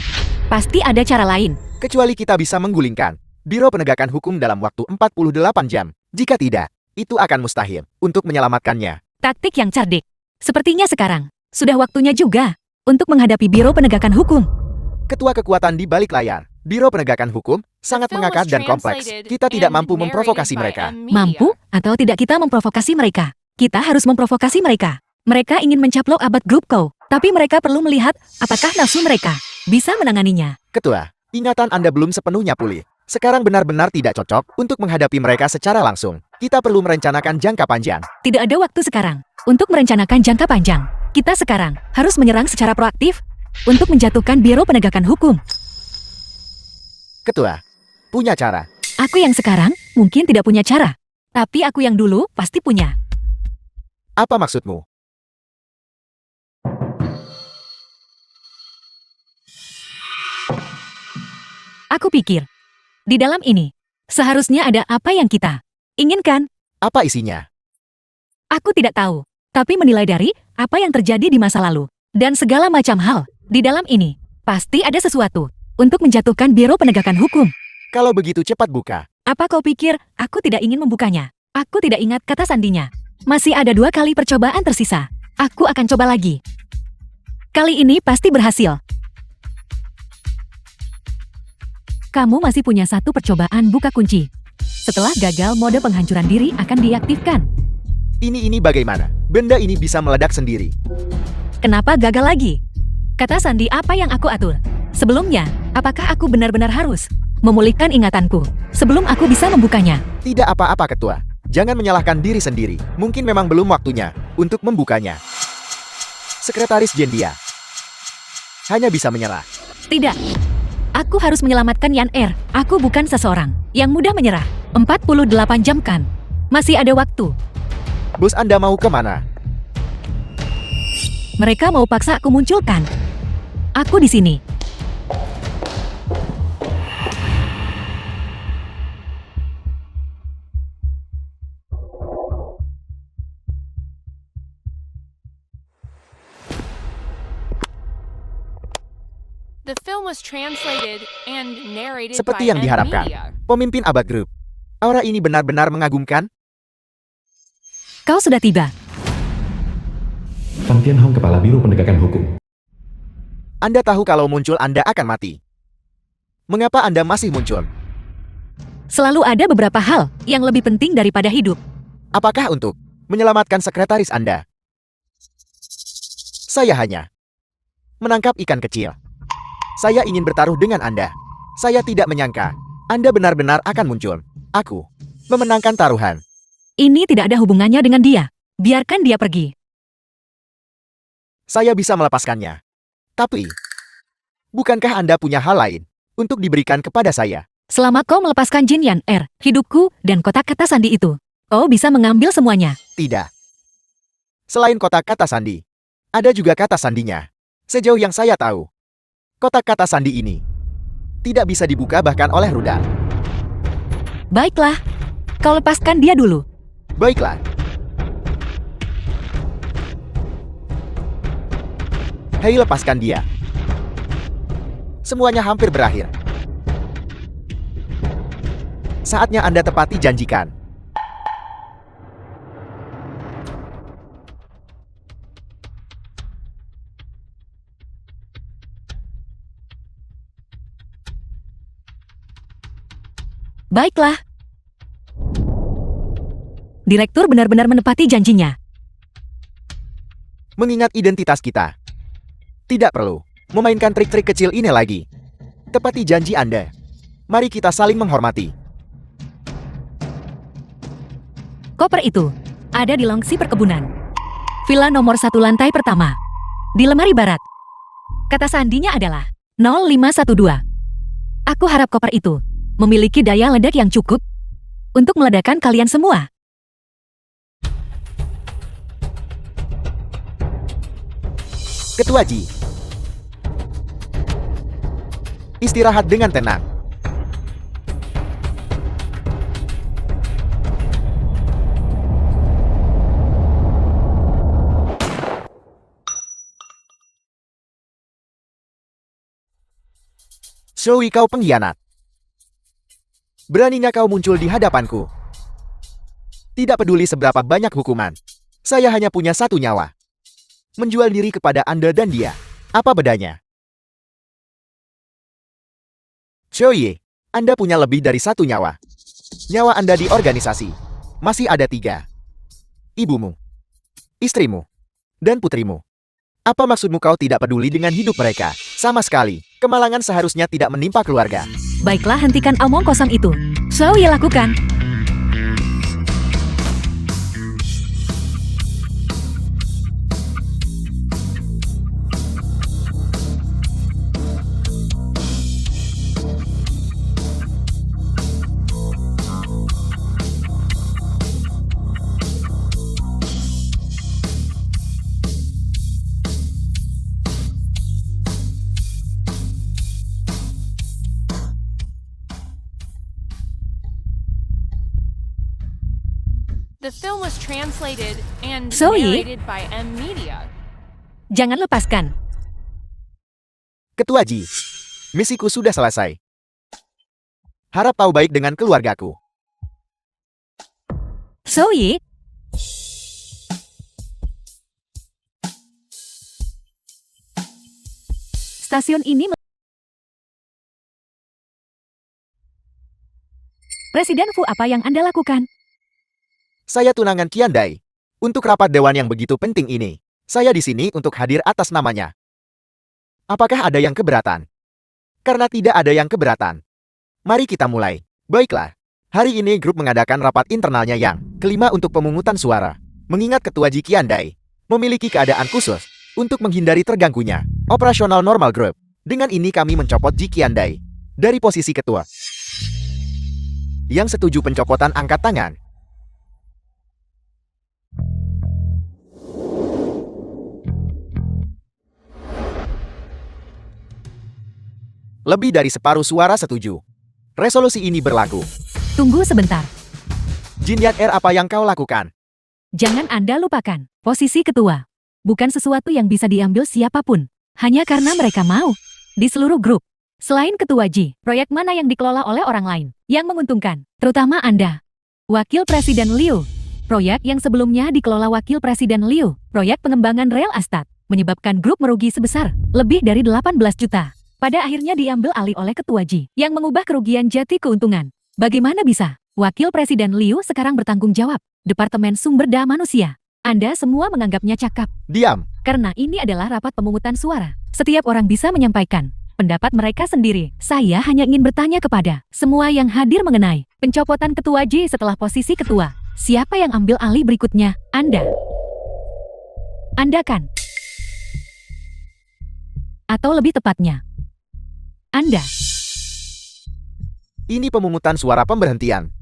Pasti ada cara lain. Kecuali kita bisa menggulingkan Biro Penegakan Hukum dalam waktu 48 jam. Jika tidak, itu akan mustahil untuk menyelamatkannya. Taktik yang cerdik. Sepertinya sekarang sudah waktunya juga untuk menghadapi Biro Penegakan Hukum. Ketua kekuatan di balik layar, Biro Penegakan Hukum, sangat mengakar dan kompleks. Kita tidak mampu memprovokasi mereka. Mampu atau tidak kita memprovokasi mereka? Kita harus memprovokasi mereka. Mereka ingin mencaplok abad grup kau, tapi mereka perlu melihat apakah nafsu mereka bisa menanganinya. Ketua, ingatan Anda belum sepenuhnya pulih. Sekarang benar-benar tidak cocok untuk menghadapi mereka secara langsung. Kita perlu merencanakan jangka panjang. Tidak ada waktu sekarang untuk merencanakan jangka panjang. Kita sekarang harus menyerang secara proaktif untuk menjatuhkan Biro Penegakan Hukum. Ketua, punya cara. Aku yang sekarang mungkin tidak punya cara, tapi aku yang dulu pasti punya. Apa maksudmu? Aku pikir, di dalam ini, seharusnya ada apa yang kita inginkan. Apa isinya? Aku tidak tahu, tapi menilai dari apa yang terjadi di masa lalu, dan segala macam hal, di dalam ini, pasti ada sesuatu untuk menjatuhkan Biro Penegakan Hukum. Kalau begitu cepat buka. Apa kau pikir aku tidak ingin membukanya? Aku tidak ingat kata sandinya. Masih ada 2 kali percobaan tersisa. Aku akan coba lagi. Kali ini pasti berhasil. Kamu masih punya 1 percobaan buka kunci. Setelah gagal, mode penghancuran diri akan diaktifkan. Ini bagaimana? Benda ini bisa meledak sendiri. Kenapa gagal lagi? Kata sandi apa yang aku atur? Sebelumnya, apakah aku benar-benar harus memulihkan ingatanku sebelum aku bisa membukanya? Tidak apa-apa, Ketua. Jangan menyalahkan diri sendiri. Mungkin memang belum waktunya untuk membukanya. Sekretaris Jendia hanya bisa menyerah. Tidak. Aku harus menyelamatkan Yan Er. Aku bukan seseorang yang mudah menyerah. 48 jam kan? Masih ada waktu. Bos Anda mau kemana? Mereka mau paksa aku munculkan. Aku di sini. The film was translated and narrated Seperti by yang diharapkan. M-Media. Pemimpin Abad Group. Aura ini benar-benar mengagumkan. Kau sudah tiba. Fan Tianhong, Kepala Biro Penegakan Hukum. Anda tahu kalau muncul Anda akan mati. Mengapa Anda masih muncul? Selalu ada beberapa hal yang lebih penting daripada hidup. Apakah untuk menyelamatkan sekretaris Anda? Saya hanya menangkap ikan kecil. Saya ingin bertaruh dengan Anda. Saya tidak menyangka Anda benar-benar akan muncul. Aku memenangkan taruhan. Ini tidak ada hubungannya dengan dia. Biarkan dia pergi. Saya bisa melepaskannya. Tapi, bukankah Anda punya hal lain untuk diberikan kepada saya? Selama kau melepaskan Jin Yan Er, hidupku, dan kotak kata sandi itu, kau bisa mengambil semuanya. Tidak. Selain kotak kata sandi, ada juga kata sandinya. Sejauh yang saya tahu, kotak kata sandi ini tidak bisa dibuka bahkan oleh rudal. Baiklah, kau lepaskan dia dulu. Baiklah. Hei, lepaskan dia. Semuanya hampir berakhir. Saatnya Anda tepati janjikan. Baiklah. Direktur benar-benar menepati janjinya. Mengingat identitas kita, tidak perlu memainkan trik-trik kecil ini lagi. Tepati janji Anda. Mari kita saling menghormati. Koper itu ada di longsi perkebunan. Villa nomor 1 lantai pertama. Di lemari barat. Kata sandinya adalah 0512. Aku harap koper itu memiliki daya ledak yang cukup untuk meledakkan kalian semua. Ketua Ji, istirahat dengan tenang. Zoe, kau pengkhianat. Beraninya kau muncul di hadapanku. Tidak peduli seberapa banyak hukuman, saya hanya punya 1 nyawa. Menjual diri kepada Anda dan dia. Apa bedanya? Zoe, Anda punya lebih dari 1 nyawa. Nyawa Anda di organisasi masih ada 3. Ibumu, istrimu, dan putrimu. Apa maksudmu kau tidak peduli dengan hidup mereka? Sama sekali, kemalangan seharusnya tidak menimpa keluarga. Baiklah, hentikan omong kosong itu. Xiaoyi lakukan. The film was translated and Zoe? narrated by M Media. Jangan lepaskan. Ketua Ji, misiku sudah selesai. Harap kau baik dengan keluargaku. Xiaoyi, stasiun ini Presiden Fu, apa yang Anda lakukan? Saya tunangan Qiandai. Untuk rapat dewan yang begitu penting ini, saya di sini untuk hadir atas namanya. Apakah ada yang keberatan? Karena tidak ada yang keberatan, mari kita mulai. Baiklah, hari ini grup mengadakan rapat internalnya yang kelima untuk pemungutan suara. Mengingat Ketua Ji Qiandai memiliki keadaan khusus untuk menghindari terganggunya operasional normal grup. Dengan ini kami mencopot Ji Qiandai dari posisi ketua. Yang setuju pencopotan angkat tangan. Lebih dari separuh suara setuju. Resolusi ini berlaku. Tunggu sebentar. Jin Yat Er, apa yang kau lakukan? Jangan Anda lupakan, posisi ketua bukan sesuatu yang bisa diambil siapapun, hanya karena mereka mau. Di seluruh grup, selain Ketua Ji, proyek mana yang dikelola oleh orang lain yang menguntungkan, terutama Anda. Wakil Presiden Liu, proyek yang sebelumnya dikelola Wakil Presiden Liu, proyek pengembangan rel Astat, menyebabkan grup merugi sebesar lebih dari 18 juta. Pada akhirnya diambil alih oleh Ketua Ji, yang mengubah kerugian jadi keuntungan. Bagaimana bisa? Wakil Presiden Liu sekarang bertanggung jawab. Departemen Sumber Daya Manusia. Anda semua menganggapnya cakap. Diam. Karena ini adalah rapat pemungutan suara. Setiap orang bisa menyampaikan pendapat mereka sendiri. Saya hanya ingin bertanya kepada semua yang hadir mengenai pencopotan Ketua Ji setelah posisi ketua. Siapa yang ambil alih berikutnya? Anda. Anda kan? Atau lebih tepatnya, Anda. Ini pemungutan suara pemberhentian.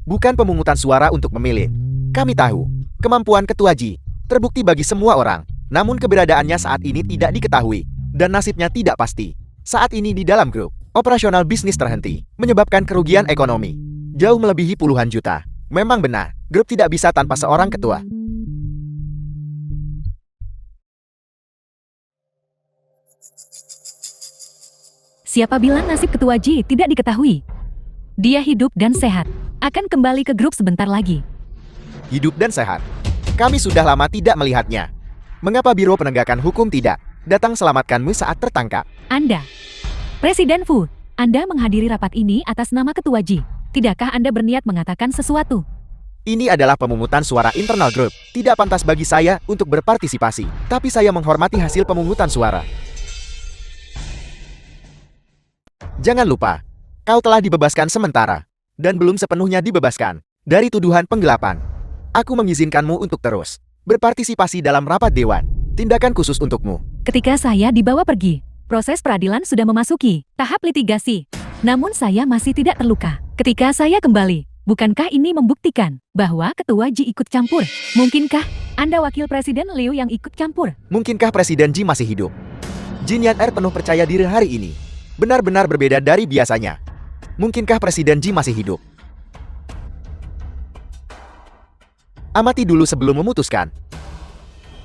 Bukan pemungutan suara untuk memilih. Kami tahu, kemampuan Ketua Ji terbukti bagi semua orang. Namun keberadaannya saat ini tidak diketahui. Dan nasibnya tidak pasti. Saat ini di dalam grup, operasional bisnis terhenti. Menyebabkan kerugian ekonomi jauh melebihi puluhan juta. Memang benar, grup tidak bisa tanpa seorang ketua. Siapa bilang nasib Ketua Ji tidak diketahui? Dia hidup dan sehat. Akan kembali ke grup sebentar lagi. Hidup dan sehat. Kami sudah lama tidak melihatnya. Mengapa Biro Penegakan Hukum tidak datang selamatkanmu saat tertangkap? Anda. Presiden Fu, Anda menghadiri rapat ini atas nama Ketua Ji. Tidakkah Anda berniat mengatakan sesuatu? Ini adalah pemungutan suara internal grup. Tidak pantas bagi saya untuk berpartisipasi. Tapi saya menghormati hasil pemungutan suara. Jangan lupa, kau telah dibebaskan sementara, dan belum sepenuhnya dibebaskan dari tuduhan penggelapan. Aku mengizinkanmu untuk terus berpartisipasi dalam rapat dewan. Tindakan khusus untukmu. Ketika saya dibawa pergi, proses peradilan sudah memasuki tahap litigasi. Namun saya masih tidak terluka. Ketika saya kembali, bukankah ini membuktikan bahwa Ketua Ji ikut campur? Mungkinkah Anda Wakil Presiden Liu yang ikut campur? Mungkinkah Presiden Ji masih hidup? Jin Yan Er penuh percaya diri hari ini. Benar-benar berbeda dari biasanya. Mungkinkah Presiden Ji masih hidup? Amati dulu sebelum memutuskan.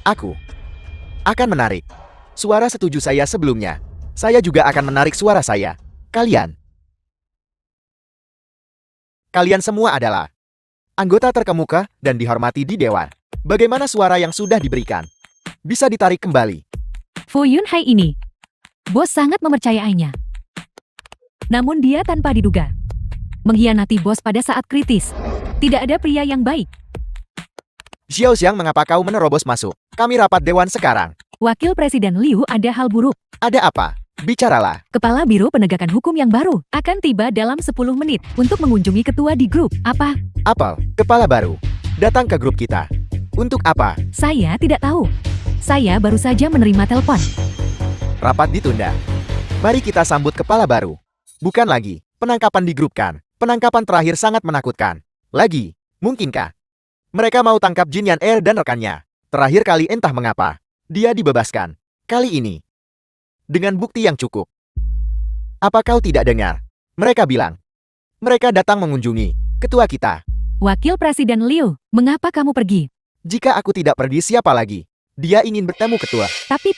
Aku akan menarik suara setuju saya sebelumnya. Saya juga akan menarik suara saya. Kalian semua adalah anggota terkemuka dan dihormati di Dewan. Bagaimana suara yang sudah diberikan? Bisa ditarik kembali. Fu Yunhai ini, bos sangat mempercayainya. Namun dia tanpa diduga mengkhianati bos pada saat kritis. Tidak ada pria yang baik. Xiao Xiang, mengapa kau menerobos masuk? Kami rapat dewan sekarang. Wakil Presiden Liu, ada hal buruk. Ada apa? Bicaralah. Kepala Biro Penegakan Hukum yang baru akan tiba dalam 10 menit untuk mengunjungi ketua di grup. Apa? Apel, kepala baru. Datang ke grup kita. Untuk apa? Saya tidak tahu. Saya baru saja menerima telepon. Rapat ditunda. Mari kita sambut kepala baru. Bukan lagi. Penangkapan di grup kan. Penangkapan terakhir sangat menakutkan. Lagi. Mungkinkah? Mereka mau tangkap Jin Yan Er dan rekannya. Terakhir kali entah mengapa. Dia dibebaskan. Kali ini. Dengan bukti yang cukup. Apa kau tidak dengar? Mereka bilang. Mereka datang mengunjungi ketua kita. Wakil Presiden Liu, mengapa kamu pergi? Jika aku tidak pergi siapa lagi? Dia ingin bertemu ketua. Tapi,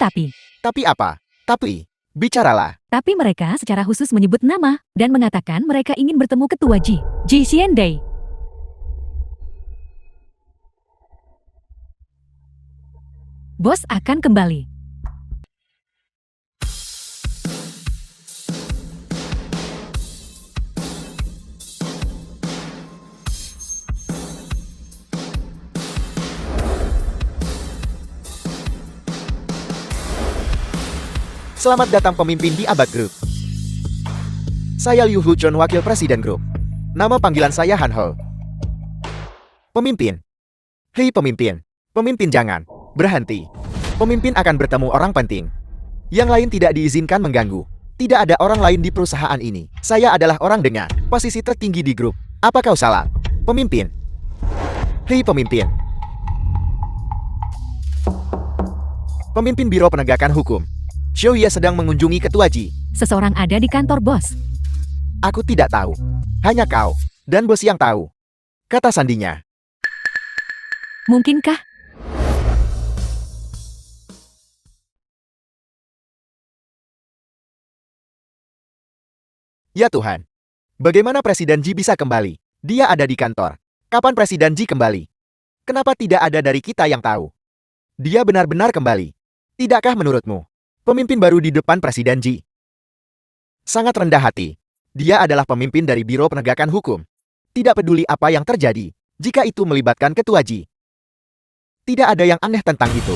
Tapi apa? Tapi, bicaralah. tapi mereka secara khusus menyebut nama dan mengatakan mereka ingin bertemu ketua Ji Xiandai. Bos akan kembali. Selamat datang pemimpin di Abad Group. Saya Liu Huchun, Wakil Presiden Grup. Nama panggilan saya Han Ho. Pemimpin. Hei pemimpin. Pemimpin jangan. Berhenti. Pemimpin akan bertemu orang penting. Yang lain tidak diizinkan mengganggu. Tidak ada orang lain di perusahaan ini. Saya adalah orang dengan posisi tertinggi di grup. Apa kau salah? Pemimpin. Hei pemimpin. Pemimpin Biro Penegakan Hukum. Xiaoye sedang mengunjungi ketua Ji. Seseorang ada di kantor bos. Aku tidak tahu. Hanya kau dan bos yang tahu. Kata sandinya. Mungkinkah? Ya Tuhan. Bagaimana Presiden Ji bisa kembali? Dia ada di kantor. Kapan Presiden Ji kembali? Kenapa tidak ada dari kita yang tahu? Dia benar-benar kembali. Tidakkah menurutmu? Pemimpin baru di depan Presiden Ji. Sangat rendah hati. Dia adalah pemimpin dari Biro Penegakan Hukum. Tidak peduli apa yang terjadi, jika itu melibatkan ketua Ji. Tidak ada yang aneh tentang itu.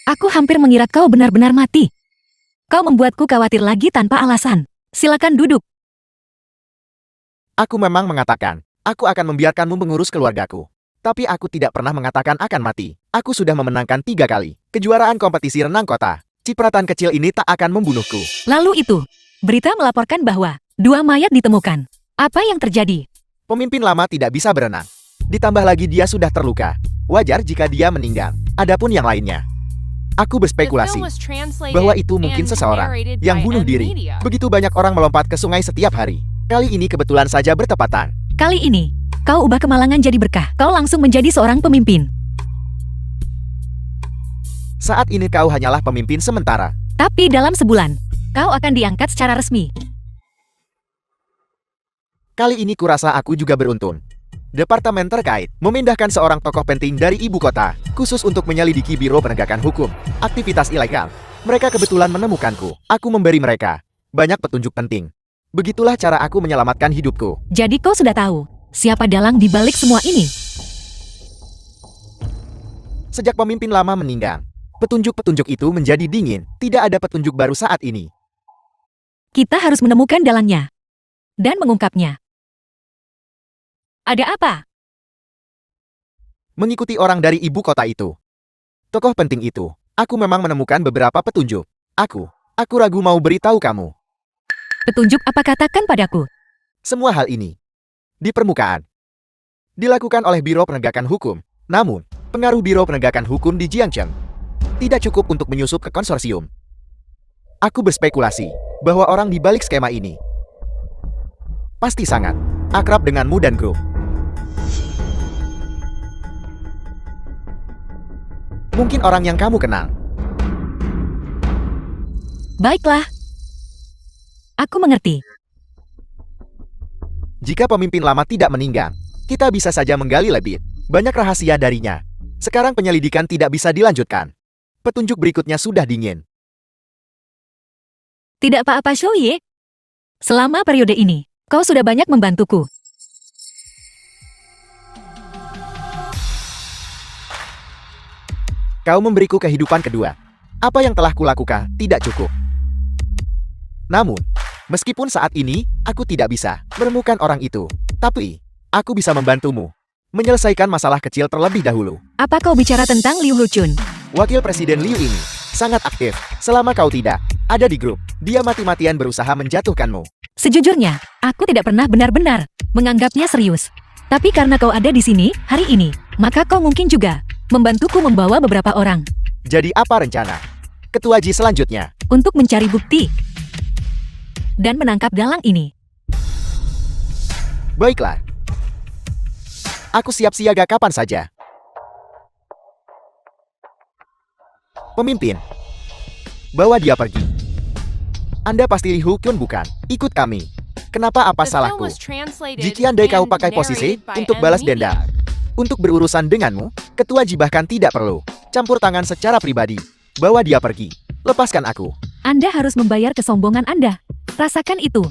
Aku hampir mengira kau benar-benar mati. Kau membuatku khawatir lagi tanpa alasan. Silakan duduk. Aku memang mengatakan, aku akan membiarkanmu mengurus keluargaku. Tapi aku tidak pernah mengatakan akan mati. Aku sudah memenangkan 3 kali kejuaraan kompetisi renang kota. Cipratan kecil ini tak akan membunuhku. Lalu itu, berita melaporkan bahwa 2 mayat ditemukan. Apa yang terjadi? Pemimpin lama tidak bisa berenang. Ditambah lagi dia sudah terluka. Wajar jika dia meninggal. Adapun yang lainnya. Aku berspekulasi bahwa itu mungkin seseorang yang bunuh diri. Begitu banyak orang melompat ke sungai setiap hari. Kali ini kebetulan saja bertepatan. Kali ini, kau ubah kemalangan jadi berkah. Kau langsung menjadi seorang pemimpin. Saat ini kau hanyalah pemimpin sementara. Tapi dalam sebulan, kau akan diangkat secara resmi. Kali ini kurasa aku juga beruntung. Departemen terkait memindahkan seorang tokoh penting dari ibu kota, khusus untuk menyelidiki Biro Penegakan Hukum, aktivitas ilegal. Mereka kebetulan menemukanku. Aku memberi mereka banyak petunjuk penting. Begitulah cara aku menyelamatkan hidupku. Jadi kau sudah tahu siapa dalang di balik semua ini? Sejak pemimpin lama meninggal, petunjuk-petunjuk itu menjadi dingin. Tidak ada petunjuk baru saat ini. Kita harus menemukan dalangnya dan mengungkapnya. Ada apa? Mengikuti orang dari ibu kota itu. Tokoh penting itu. Aku memang menemukan beberapa petunjuk. Aku ragu mau beritahu kamu. Petunjuk apa, katakan padaku? Semua hal ini di permukaan dilakukan oleh Biro Penegakan Hukum. Namun, pengaruh Biro Penegakan Hukum di Jiangcheng tidak cukup untuk menyusup ke konsorsium. Aku berspekulasi bahwa orang di balik skema ini pasti sangat akrab denganmu dan grup. Mungkin orang yang kamu kenal. Baiklah. Aku mengerti. Jika pemimpin lama tidak meninggal, kita bisa saja menggali lebih banyak rahasia darinya. Sekarang penyelidikan tidak bisa dilanjutkan. Petunjuk berikutnya sudah dingin. Tidak apa-apa, Xiaoye. Selama periode ini, kau sudah banyak membantuku. Kau memberiku kehidupan kedua. Apa yang telah kulakukan tidak cukup. Namun, meskipun saat ini aku tidak bisa menemukan orang itu, tapi aku bisa membantumu menyelesaikan masalah kecil terlebih dahulu. Apa kau bicara tentang Liu Huchun? Wakil Presiden Liu ini sangat aktif. Selama kau tidak ada di grup, dia mati-matian berusaha menjatuhkanmu. Sejujurnya, aku tidak pernah benar-benar menganggapnya serius. Tapi karena kau ada di sini hari ini, maka kau mungkin juga membantuku membawa beberapa orang Jadi apa rencana Ketua Ji selanjutnya? untuk mencari bukti dan menangkap dalang ini. Baiklah. Aku siap siaga kapan saja. Pemimpin, bawa dia pergi. Anda pasti Lee Hukyun bukan? Ikut kami. Kenapa apa The film salahku? was translated Jika andai kau and pakai posisi narrated by untuk M balas Media. dendam, untuk berurusan denganmu, Ketua Ji bahkan tidak perlu campur tangan secara pribadi. Bawa dia pergi. Lepaskan aku. Anda harus membayar kesombongan Anda. Rasakan itu.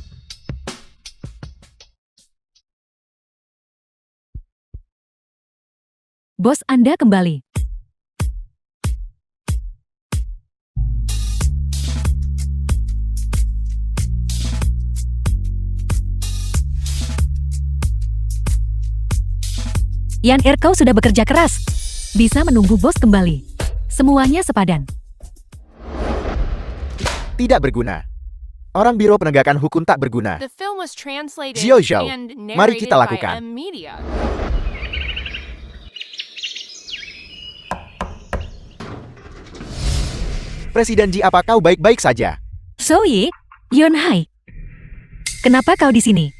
Bos Anda kembali. Yan kau sudah bekerja keras. Bisa menunggu bos kembali. Semuanya sepadan. Tidak berguna. Orang Biro Penegakan Hukum tak berguna. The film was translated Zhao Zhao, and mari narrated kita by lakukan. M Media. Presiden Ji, apa kau baik-baik saja? Soyi, Yonhai. Kenapa kau di sini?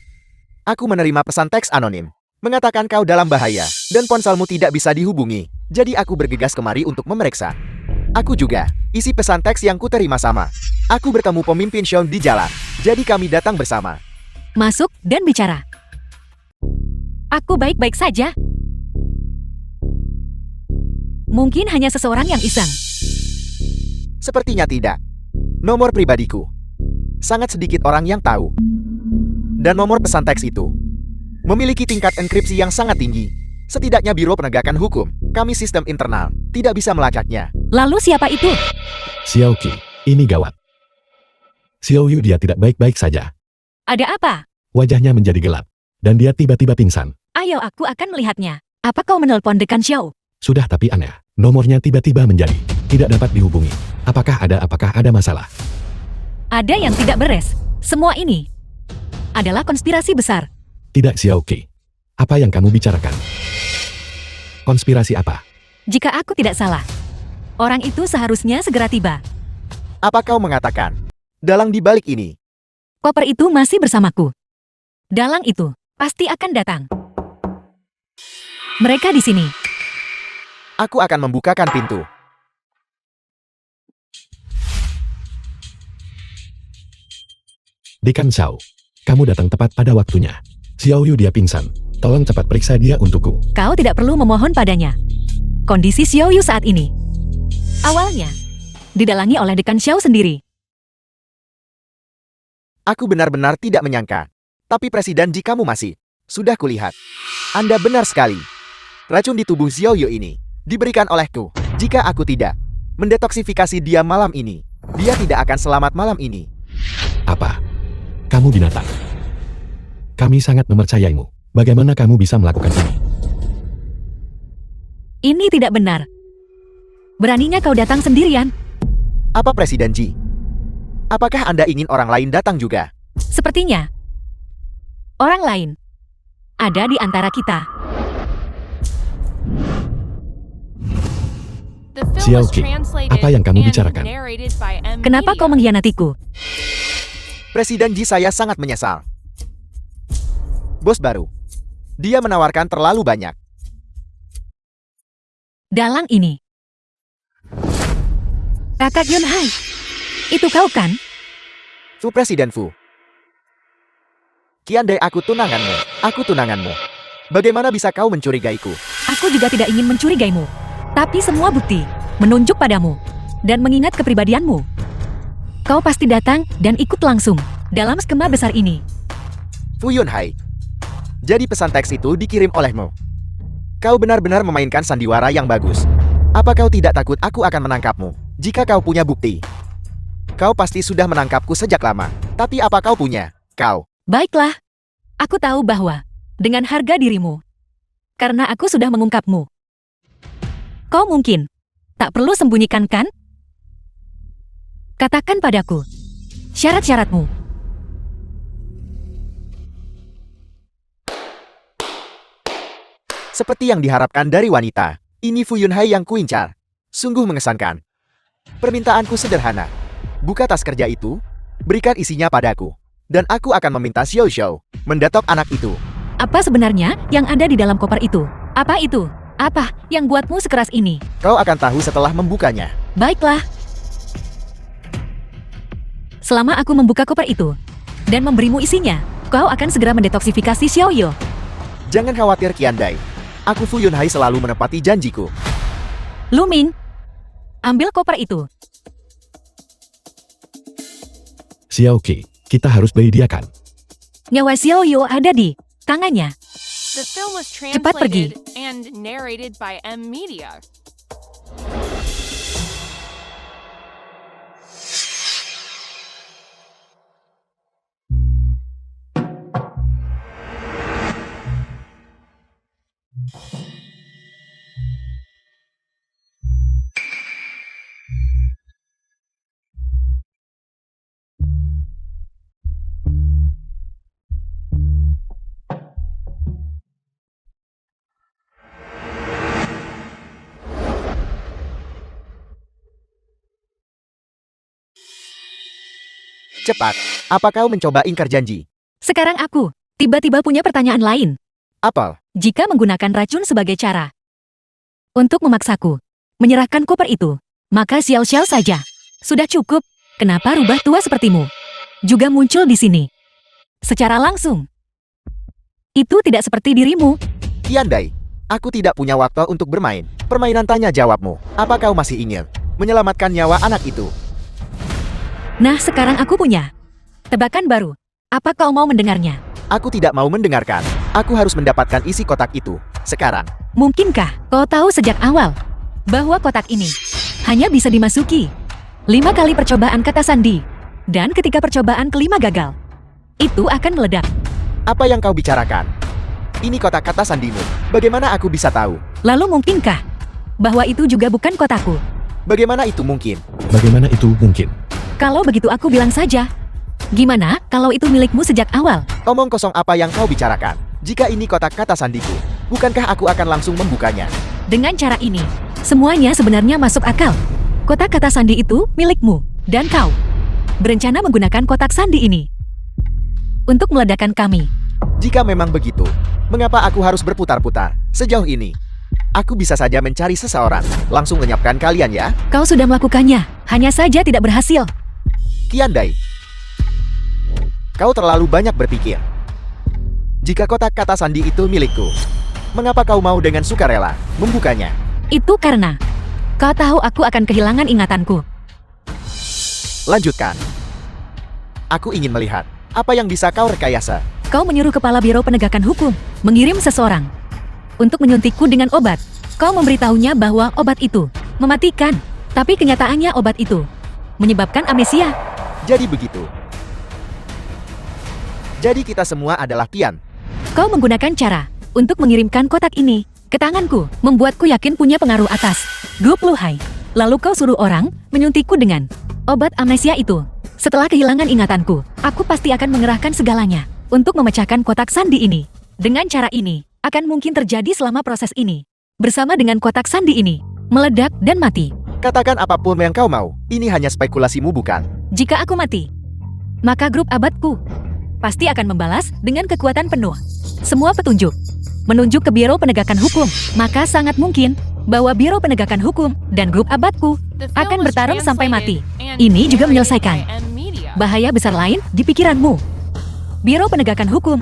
Aku menerima pesan teks anonim. Mengatakan kau dalam bahaya, dan ponselmu tidak bisa dihubungi. Jadi aku bergegas kemari untuk memeriksa. Aku juga. Isi pesan teks yang kuterima sama. Aku bertemu pemimpin Xiong di jalan. Jadi kami datang bersama. Masuk dan bicara. Aku baik-baik saja. Mungkin hanya seseorang yang iseng. Sepertinya tidak. Nomor pribadiku. Sangat sedikit orang yang tahu. Dan nomor pesan teks itu memiliki tingkat enkripsi yang sangat tinggi. Setidaknya Biro Penegakan Hukum, kami sistem internal, tidak bisa melacaknya. Lalu siapa itu? Xiao Qi, ini gawat. Xiao Yu dia tidak baik-baik saja. Ada apa? Wajahnya menjadi gelap. Dan dia tiba-tiba pingsan. Ayo aku akan melihatnya. Apa kau menelpon dekan Xiao? Sudah tapi aneh. Nomornya tiba-tiba menjadi tidak dapat dihubungi. Apakah ada masalah? Ada yang tidak beres. Semua ini adalah konspirasi besar. Tidak Xiao Qi. Apa yang kamu bicarakan? Konspirasi apa? Jika aku tidak salah, orang itu seharusnya segera tiba. Apa kau mengatakan dalang di balik ini? Koper itu masih bersamaku. Dalang itu pasti akan datang. Mereka di sini. Aku akan membukakan pintu. Dekan Xiao, kamu datang tepat pada waktunya. Xiao Yu dia pingsan. Tolong cepat periksa dia untukku. Kau tidak perlu memohon padanya. Kondisi Xiao Yu saat ini. Awalnya, didalangi oleh dekan Xiao sendiri. Aku benar-benar tidak menyangka. Tapi Presiden Ji, kamu masih. Sudah kulihat. Anda benar sekali. Racun di tubuh Xiao Yu ini diberikan olehku. Jika aku tidak mendetoksifikasi dia malam ini, dia tidak akan selamat malam ini. Apa? Kamu binatang. Kami sangat mempercayaimu. Bagaimana kamu bisa melakukan ini? Ini tidak benar. Beraninya kau datang sendirian? Apa Presiden Ji? Apakah Anda ingin orang lain datang juga? Sepertinya. Orang lain ada di antara kita. The film Xiao was Qi, translated apa yang kamu and bicarakan? narrated by M Kenapa Media. kau mengkhianatiku? Presiden Ji, saya sangat menyesal. Bos baru. Dia menawarkan terlalu banyak. Dalang ini. Kakak Yonhai. Itu kau kan? Fu Presiden Fu. Kian Dai, aku tunanganmu. Aku tunanganmu. Bagaimana bisa kau mencurigaiku? Aku juga tidak ingin mencurigaimu. Tapi semua bukti menunjuk padamu. Dan mengingat kepribadianmu. Kau pasti datang dan ikut langsung dalam skema besar ini. Fu Yunhai. Jadi pesan teks itu dikirim olehmu. Kau benar-benar memainkan sandiwara yang bagus. Apa kau tidak takut aku akan menangkapmu? Jika kau punya bukti. Kau pasti sudah menangkapku sejak lama. Tapi apa kau punya? Kau. Baiklah. Aku tahu bahwa dengan harga dirimu. Karena aku sudah mengungkapmu. Kau mungkin tak perlu sembunyikan kan? Katakan padaku syarat-syaratmu. Seperti yang diharapkan dari wanita. Ini Fu Yunhai yang kuincar. Sungguh mengesankan. Permintaanku sederhana. Buka tas kerja itu, berikan isinya padaku. Dan aku akan meminta Xiao Xiao mendatok anak itu. Apa sebenarnya yang ada di dalam koper itu? Apa itu? Apa yang buatmu sekeras ini? Kau akan tahu setelah membukanya. Baiklah. Selama aku membuka koper itu dan memberimu isinya, kau akan segera mendetoksifikasi Xiaoyo. Jangan khawatir Qiandai. Aku Fu Yunhai selalu menepati janjiku. Lu Ming, ambil koper itu. Xiaoqi, kita harus bayar Nyawa Xiaoyo ada di tangannya. The film was Cepat pergi. translated and narrated by M Media. Cepat, apa kau mencoba ingkar janji? Sekarang aku tiba-tiba punya pertanyaan lain. Apel, Jika menggunakan racun sebagai cara untuk memaksaku menyerahkan koper itu, maka Xiao-Xiao saja. Sudah cukup. Kenapa rubah tua sepertimu juga muncul di sini secara langsung? Itu tidak seperti dirimu. Qiandai, aku tidak punya waktu untuk bermain. Permainan tanya jawabmu. Apa kau masih ingin menyelamatkan nyawa anak itu? Nah, sekarang aku punya tebakan baru. Apa kau mau mendengarnya? Aku tidak mau mendengarkan. Aku harus mendapatkan isi kotak itu. Sekarang. Mungkinkah kau tahu sejak awal bahwa kotak ini hanya bisa dimasuki 5 kali percobaan kata sandi, dan ketika percobaan kelima gagal, itu akan meledak. Apa yang kau bicarakan? Ini kotak kata sandimu. Bagaimana aku bisa tahu? Lalu mungkinkah bahwa itu juga bukan kotaku? Bagaimana itu mungkin? Bagaimana itu mungkin? Kalau begitu aku bilang saja. Gimana kalau itu milikmu sejak awal? Omong kosong apa yang kau bicarakan? Jika ini kotak kata sandiku, bukankah aku akan langsung membukanya? Dengan cara ini, semuanya sebenarnya masuk akal. Kotak kata sandi itu milikmu, dan kau berencana menggunakan kotak sandi ini untuk meledakkan kami. Jika memang begitu, mengapa aku harus berputar-putar? Sejauh ini, aku bisa saja mencari seseorang. Langsung lenyapkan kalian ya. Kau sudah melakukannya, hanya saja tidak berhasil. Qiandai, kau terlalu banyak berpikir. Jika kotak kata sandi itu milikku, mengapa kau mau dengan sukarela membukanya? Itu karena kau tahu aku akan kehilangan ingatanku. Lanjutkan. Aku ingin melihat apa yang bisa kau rekayasa. Kau menyuruh Kepala Biro Penegakan Hukum mengirim seseorang untuk menyuntikku dengan obat. Kau memberitahunya bahwa obat itu mematikan, tapi kenyataannya obat itu menyebabkan amnesia. Jadi begitu. Jadi kita semua adalah pian. Kau menggunakan cara untuk mengirimkan kotak ini ke tanganku, membuatku yakin punya pengaruh atas grup Luhai. Lalu kau suruh orang menyuntikku dengan obat amnesia itu. Setelah kehilangan ingatanku, aku pasti akan mengerahkan segalanya untuk memecahkan kotak sandi ini. Dengan cara ini, akan mungkin terjadi selama proses ini. Bersama dengan kotak sandi ini, meledak dan mati. Katakan apapun yang kau mau. Ini hanya spekulasimu bukan? Jika aku mati, maka grup abadku pasti akan membalas dengan kekuatan penuh. Semua petunjuk menunjuk ke Biro Penegakan Hukum, maka sangat mungkin bahwa Biro Penegakan Hukum dan grup abadku The film akan was bertarung sampai mati. translated and Ini juga narrated menyelesaikan by M Media. bahaya besar lain di pikiranmu. Biro Penegakan Hukum,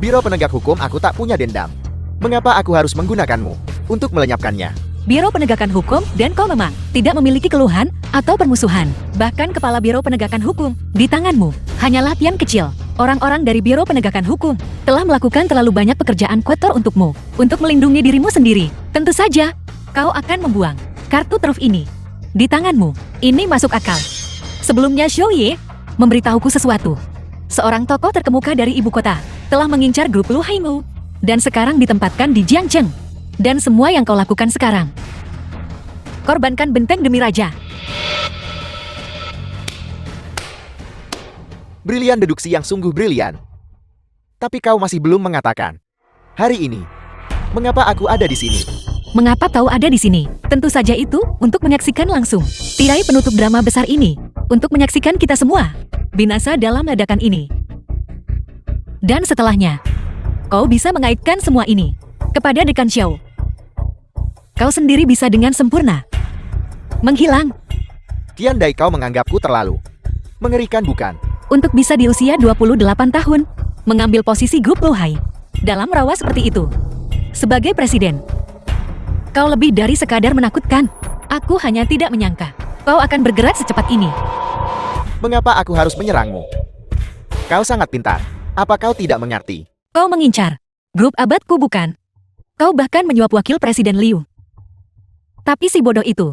Biro penegak hukum aku tak punya dendam. Mengapa aku harus menggunakanmu untuk melenyapkannya? Biro Penegakan Hukum dan kau memang tidak memiliki keluhan atau permusuhan. Bahkan Kepala Biro Penegakan Hukum di tanganmu hanyalah pian kecil. Orang-orang dari Biro Penegakan Hukum telah melakukan terlalu banyak pekerjaan kotor untukmu, untuk melindungi dirimu sendiri. Tentu saja, kau akan membuang Kartu truf ini di tanganmu. Ini masuk akal. Sebelumnya Xiaoye memberitahuku sesuatu. Seorang tokoh terkemuka dari ibu kota telah mengincar grup Lu Haimu dan sekarang ditempatkan di Jiangcheng. Dan semua yang kau lakukan sekarang, korbankan benteng demi raja. Brilian deduksi yang sungguh brilian. Tapi kau masih belum mengatakan. Hari ini, mengapa aku ada di sini? Mengapa kau ada di sini? Tentu saja itu untuk menyaksikan langsung tirai penutup drama besar ini. Untuk menyaksikan kita semua binasa dalam ledakan ini. Dan setelahnya, kau bisa mengaitkan semua ini kepada Dekan Xiao. Kau sendiri bisa dengan sempurna menghilang. Tiandai kau menganggapku terlalu mengerikan bukan? Untuk bisa di usia 28 tahun mengambil posisi grup Lu Hai dalam rawa seperti itu. Sebagai presiden, kau lebih dari sekadar menakutkan. Aku hanya tidak menyangka kau akan bergerak secepat ini. Mengapa aku harus menyerangmu? Kau sangat pintar. Apa kau tidak mengerti? Kau mengincar grup abadku bukan? Kau bahkan menyuap wakil presiden Liu. Tapi si bodoh itu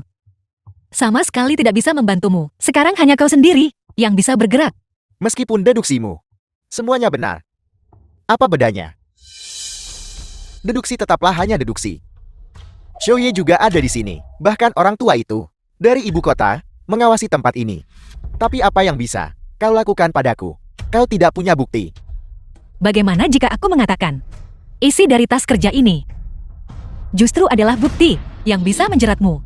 sama sekali tidak bisa membantumu. Sekarang hanya kau sendiri yang bisa bergerak. Meskipun deduksimu semuanya benar. Apa bedanya? Deduksi tetaplah hanya deduksi. Xiaoye juga ada di sini. Bahkan orang tua itu dari ibu kota mengawasi tempat ini. Tapi apa yang bisa kau lakukan padaku? Kau tidak punya bukti. Bagaimana jika aku mengatakan isi dari tas kerja ini justru adalah bukti yang bisa menjeratmu?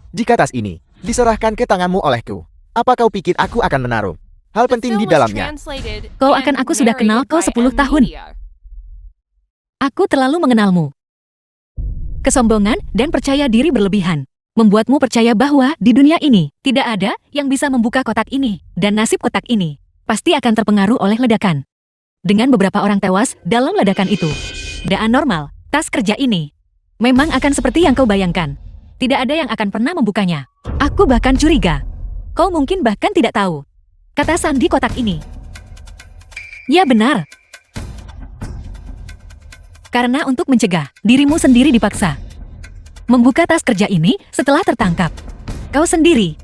Jika tas ini diserahkan ke tanganmu olehku, apa kau pikir aku akan menaruh hal The penting di film was dalamnya? translated Kau and akan aku sudah kenal narrated kau by 10 tahun. M-Media. Aku terlalu mengenalmu. Kesombongan dan percaya diri berlebihan membuatmu percaya bahwa di dunia ini tidak ada yang bisa membuka kotak ini. Dan nasib kotak ini pasti akan terpengaruh oleh ledakan. Dengan beberapa orang tewas dalam ledakan itu. Daan normal, tas kerja ini memang akan seperti yang kau bayangkan. Tidak ada yang akan pernah membukanya. Aku bahkan curiga. Kau mungkin bahkan tidak tahu kata sandi kotak ini. Ya benar. Karena untuk mencegah dirimu sendiri dipaksa membuka tas kerja ini setelah tertangkap. Kau sendiri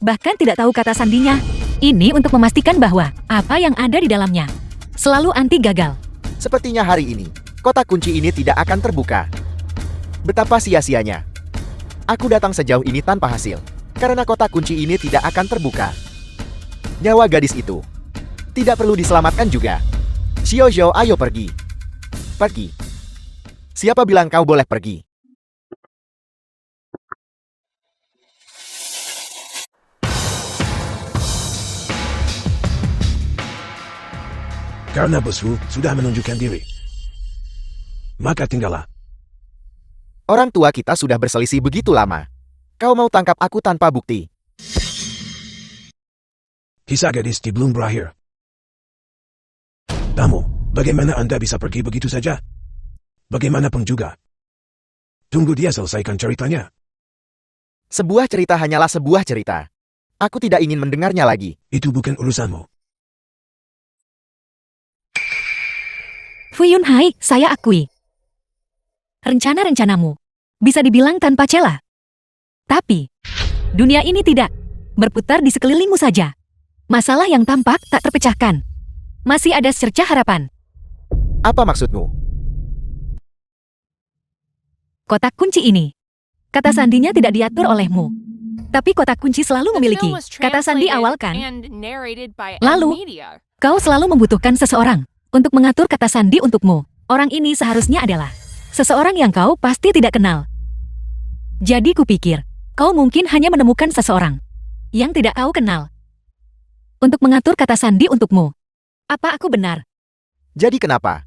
bahkan tidak tahu kata sandinya. Ini untuk memastikan bahwa apa yang ada di dalamnya selalu anti gagal. Sepertinya hari ini, kotak kunci ini tidak akan terbuka. Betapa sia-sianya. Aku datang sejauh ini tanpa hasil. Karena kotak kunci ini tidak akan terbuka. Nyawa gadis itu tidak perlu diselamatkan juga. Xiao Zhou, ayo pergi. Pergi. Siapa bilang kau boleh pergi? Karena bosku sudah menunjukkan diri. Maka tinggallah. Orang tua kita sudah berselisih begitu lama. Kau mau tangkap aku tanpa bukti. Kisah gadis di belum berakhir. Kamu, bagaimana Anda bisa pergi begitu saja? Bagaimanapun juga. Tunggu dia selesaikan ceritanya. Sebuah cerita hanyalah sebuah cerita. Aku tidak ingin mendengarnya lagi. Itu bukan urusanmu. Fu Yunhai, saya akui. Rencana-rencanamu bisa dibilang tanpa celah. Tapi, dunia ini tidak berputar di sekelilingmu saja. Masalah yang tampak tak terpecahkan. Masih ada secercah harapan. Apa maksudmu? Kotak kunci ini. Kata sandinya tidak diatur olehmu. Tapi kotak kunci selalu The memiliki film was kata sandi translated awal kan? and narrated by Lalu, M-Media. kau selalu membutuhkan seseorang untuk mengatur kata sandi untukmu. Orang ini seharusnya adalah seseorang yang kau pasti tidak kenal. Jadi kupikir, kau mungkin hanya menemukan seseorang yang tidak kau kenal untuk mengatur kata sandi untukmu. Apa aku benar? Jadi kenapa?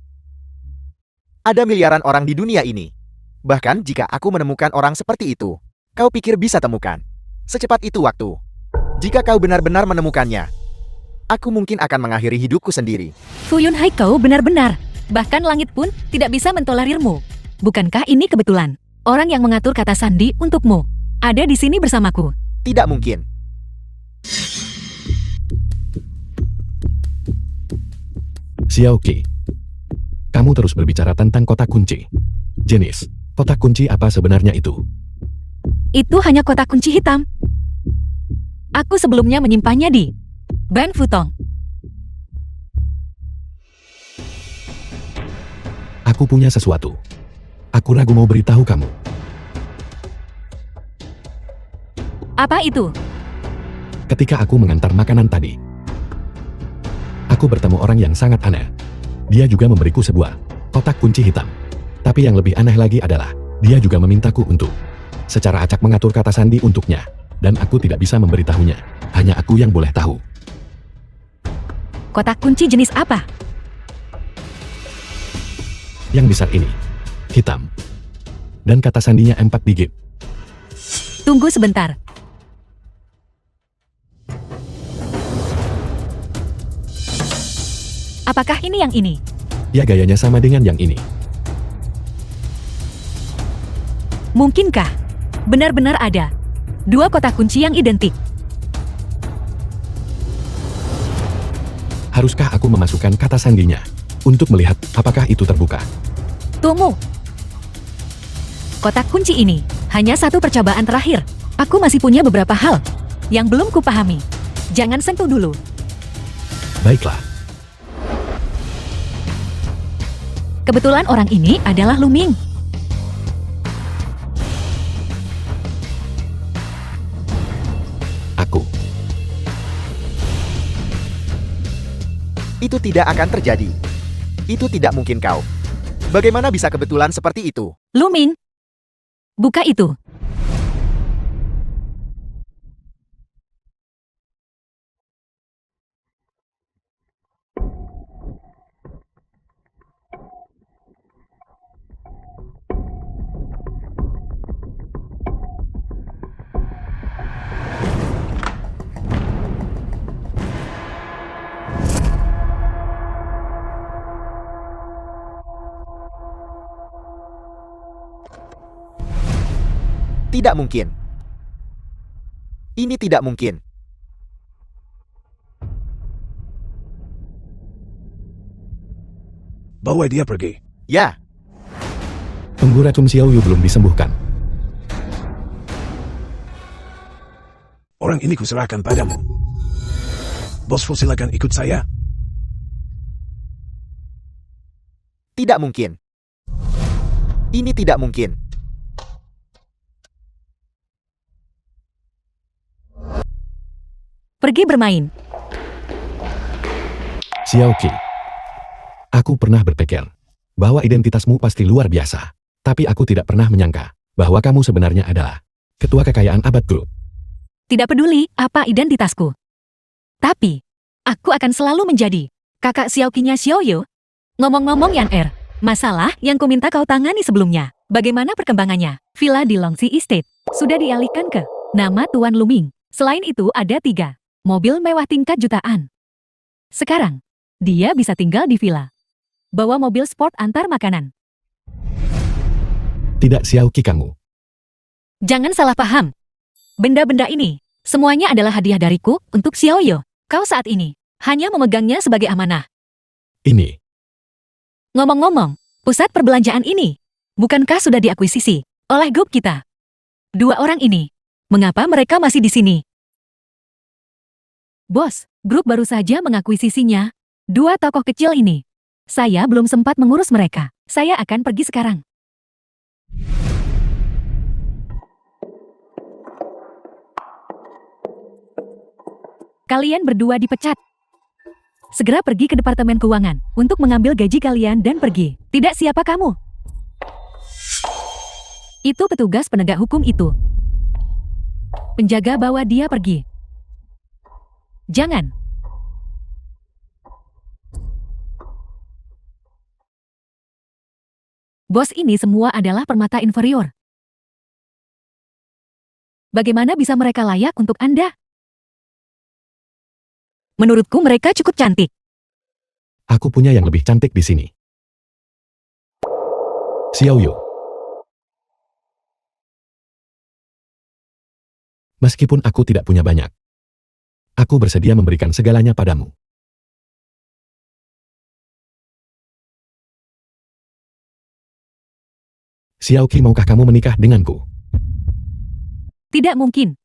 Ada miliaran orang di dunia ini. Bahkan jika aku menemukan orang seperti itu, kau pikir bisa temukan secepat itu waktu. Jika kau benar-benar menemukannya, aku mungkin akan mengakhiri hidupku sendiri. Fu Yunhai, kau benar-benar. Bahkan langit pun tidak bisa mentolerirmu. Bukankah ini kebetulan? Orang yang mengatur kata sandi untukmu ada di sini bersamaku. Tidak mungkin. Xiaoqi, kamu terus berbicara tentang kotak kunci. Jenis Kotak kunci apa sebenarnya itu? Itu hanya kotak kunci hitam. Aku sebelumnya menyimpannya di Ban Futong. Aku punya sesuatu. Aku ragu mau beritahu kamu. Apa itu? Ketika aku mengantar makanan tadi, aku bertemu orang yang sangat aneh. Dia juga memberiku sebuah kotak kunci hitam. Tapi yang lebih aneh lagi adalah, dia juga memintaku untuk secara acak mengatur kata sandi untuknya. Dan aku tidak bisa memberitahunya. Hanya aku yang boleh tahu. Kotak kunci jenis apa? Yang besar ini, hitam. Dan kata sandinya 4 digit. Tunggu sebentar. Apakah ini yang ini? Ya, gayanya sama dengan yang ini. Mungkinkah benar-benar ada 2 kotak kunci yang identik? Haruskah aku memasukkan kata sandinya untuk melihat apakah itu terbuka? Tunggu. Kotak kunci ini hanya satu percobaan terakhir. Aku masih punya beberapa hal yang belum kupahami. Jangan sentuh dulu. Baiklah. Kebetulan orang ini adalah Luming. Aku. Itu tidak akan terjadi. Itu tidak mungkin kau. Bagaimana bisa kebetulan seperti itu? Luming. Buka itu. Tidak mungkin. Ini tidak mungkin. Bawa dia pergi. Ya, Tunggu, racun Xiaoyu belum disembuhkan. Orang ini kuserahkan padamu. Bosku, silakan ikut saya. tidak mungkin. Ini tidak mungkin. Pergi bermain. Xiaoqi. Aku pernah berpikir bahwa identitasmu pasti luar biasa. Tapi aku tidak pernah menyangka bahwa kamu sebenarnya adalah ketua kekayaan abad grup. Tidak peduli apa identitasku. Tapi, aku akan selalu menjadi kakak Xiaoqinya Xiaoyu. Ngomong-ngomong Yan masalah yang kuminta kau tangani sebelumnya. Bagaimana perkembangannya? Villa di Longxi Estate sudah dialihkan ke nama Tuan Luming. Selain itu ada 3 mobil mewah tingkat jutaan. Sekarang, dia bisa tinggal di villa. Bawa mobil sport antar makanan. Tidak, Xiaoqi, kamu. Jangan salah paham. Benda-benda ini, semuanya adalah hadiah dariku untuk Xiaoyu. Kau saat ini hanya memegangnya sebagai amanah. Ini. Ngomong-ngomong, pusat perbelanjaan ini, bukankah sudah diakuisisi oleh grup kita? 2 orang ini, mengapa mereka masih di sini? Bos, grup baru saja mengakuisisinya. 2 tokoh kecil ini. Saya belum sempat mengurus mereka. Saya akan pergi sekarang. Kalian berdua dipecat. Segera pergi ke Departemen Keuangan untuk mengambil gaji kalian dan pergi. Tidak, siapa kamu? Itu petugas penegak hukum itu. Penjaga bawa dia pergi. Jangan. Bos, ini semua adalah permata inferior. Bagaimana bisa mereka layak untuk Anda? Menurutku mereka cukup cantik. Aku punya yang lebih cantik di sini. Xiaoyu. Meskipun aku tidak punya banyak, aku bersedia memberikan segalanya padamu. Xiaoqi, maukah kamu menikah denganku? Tidak mungkin.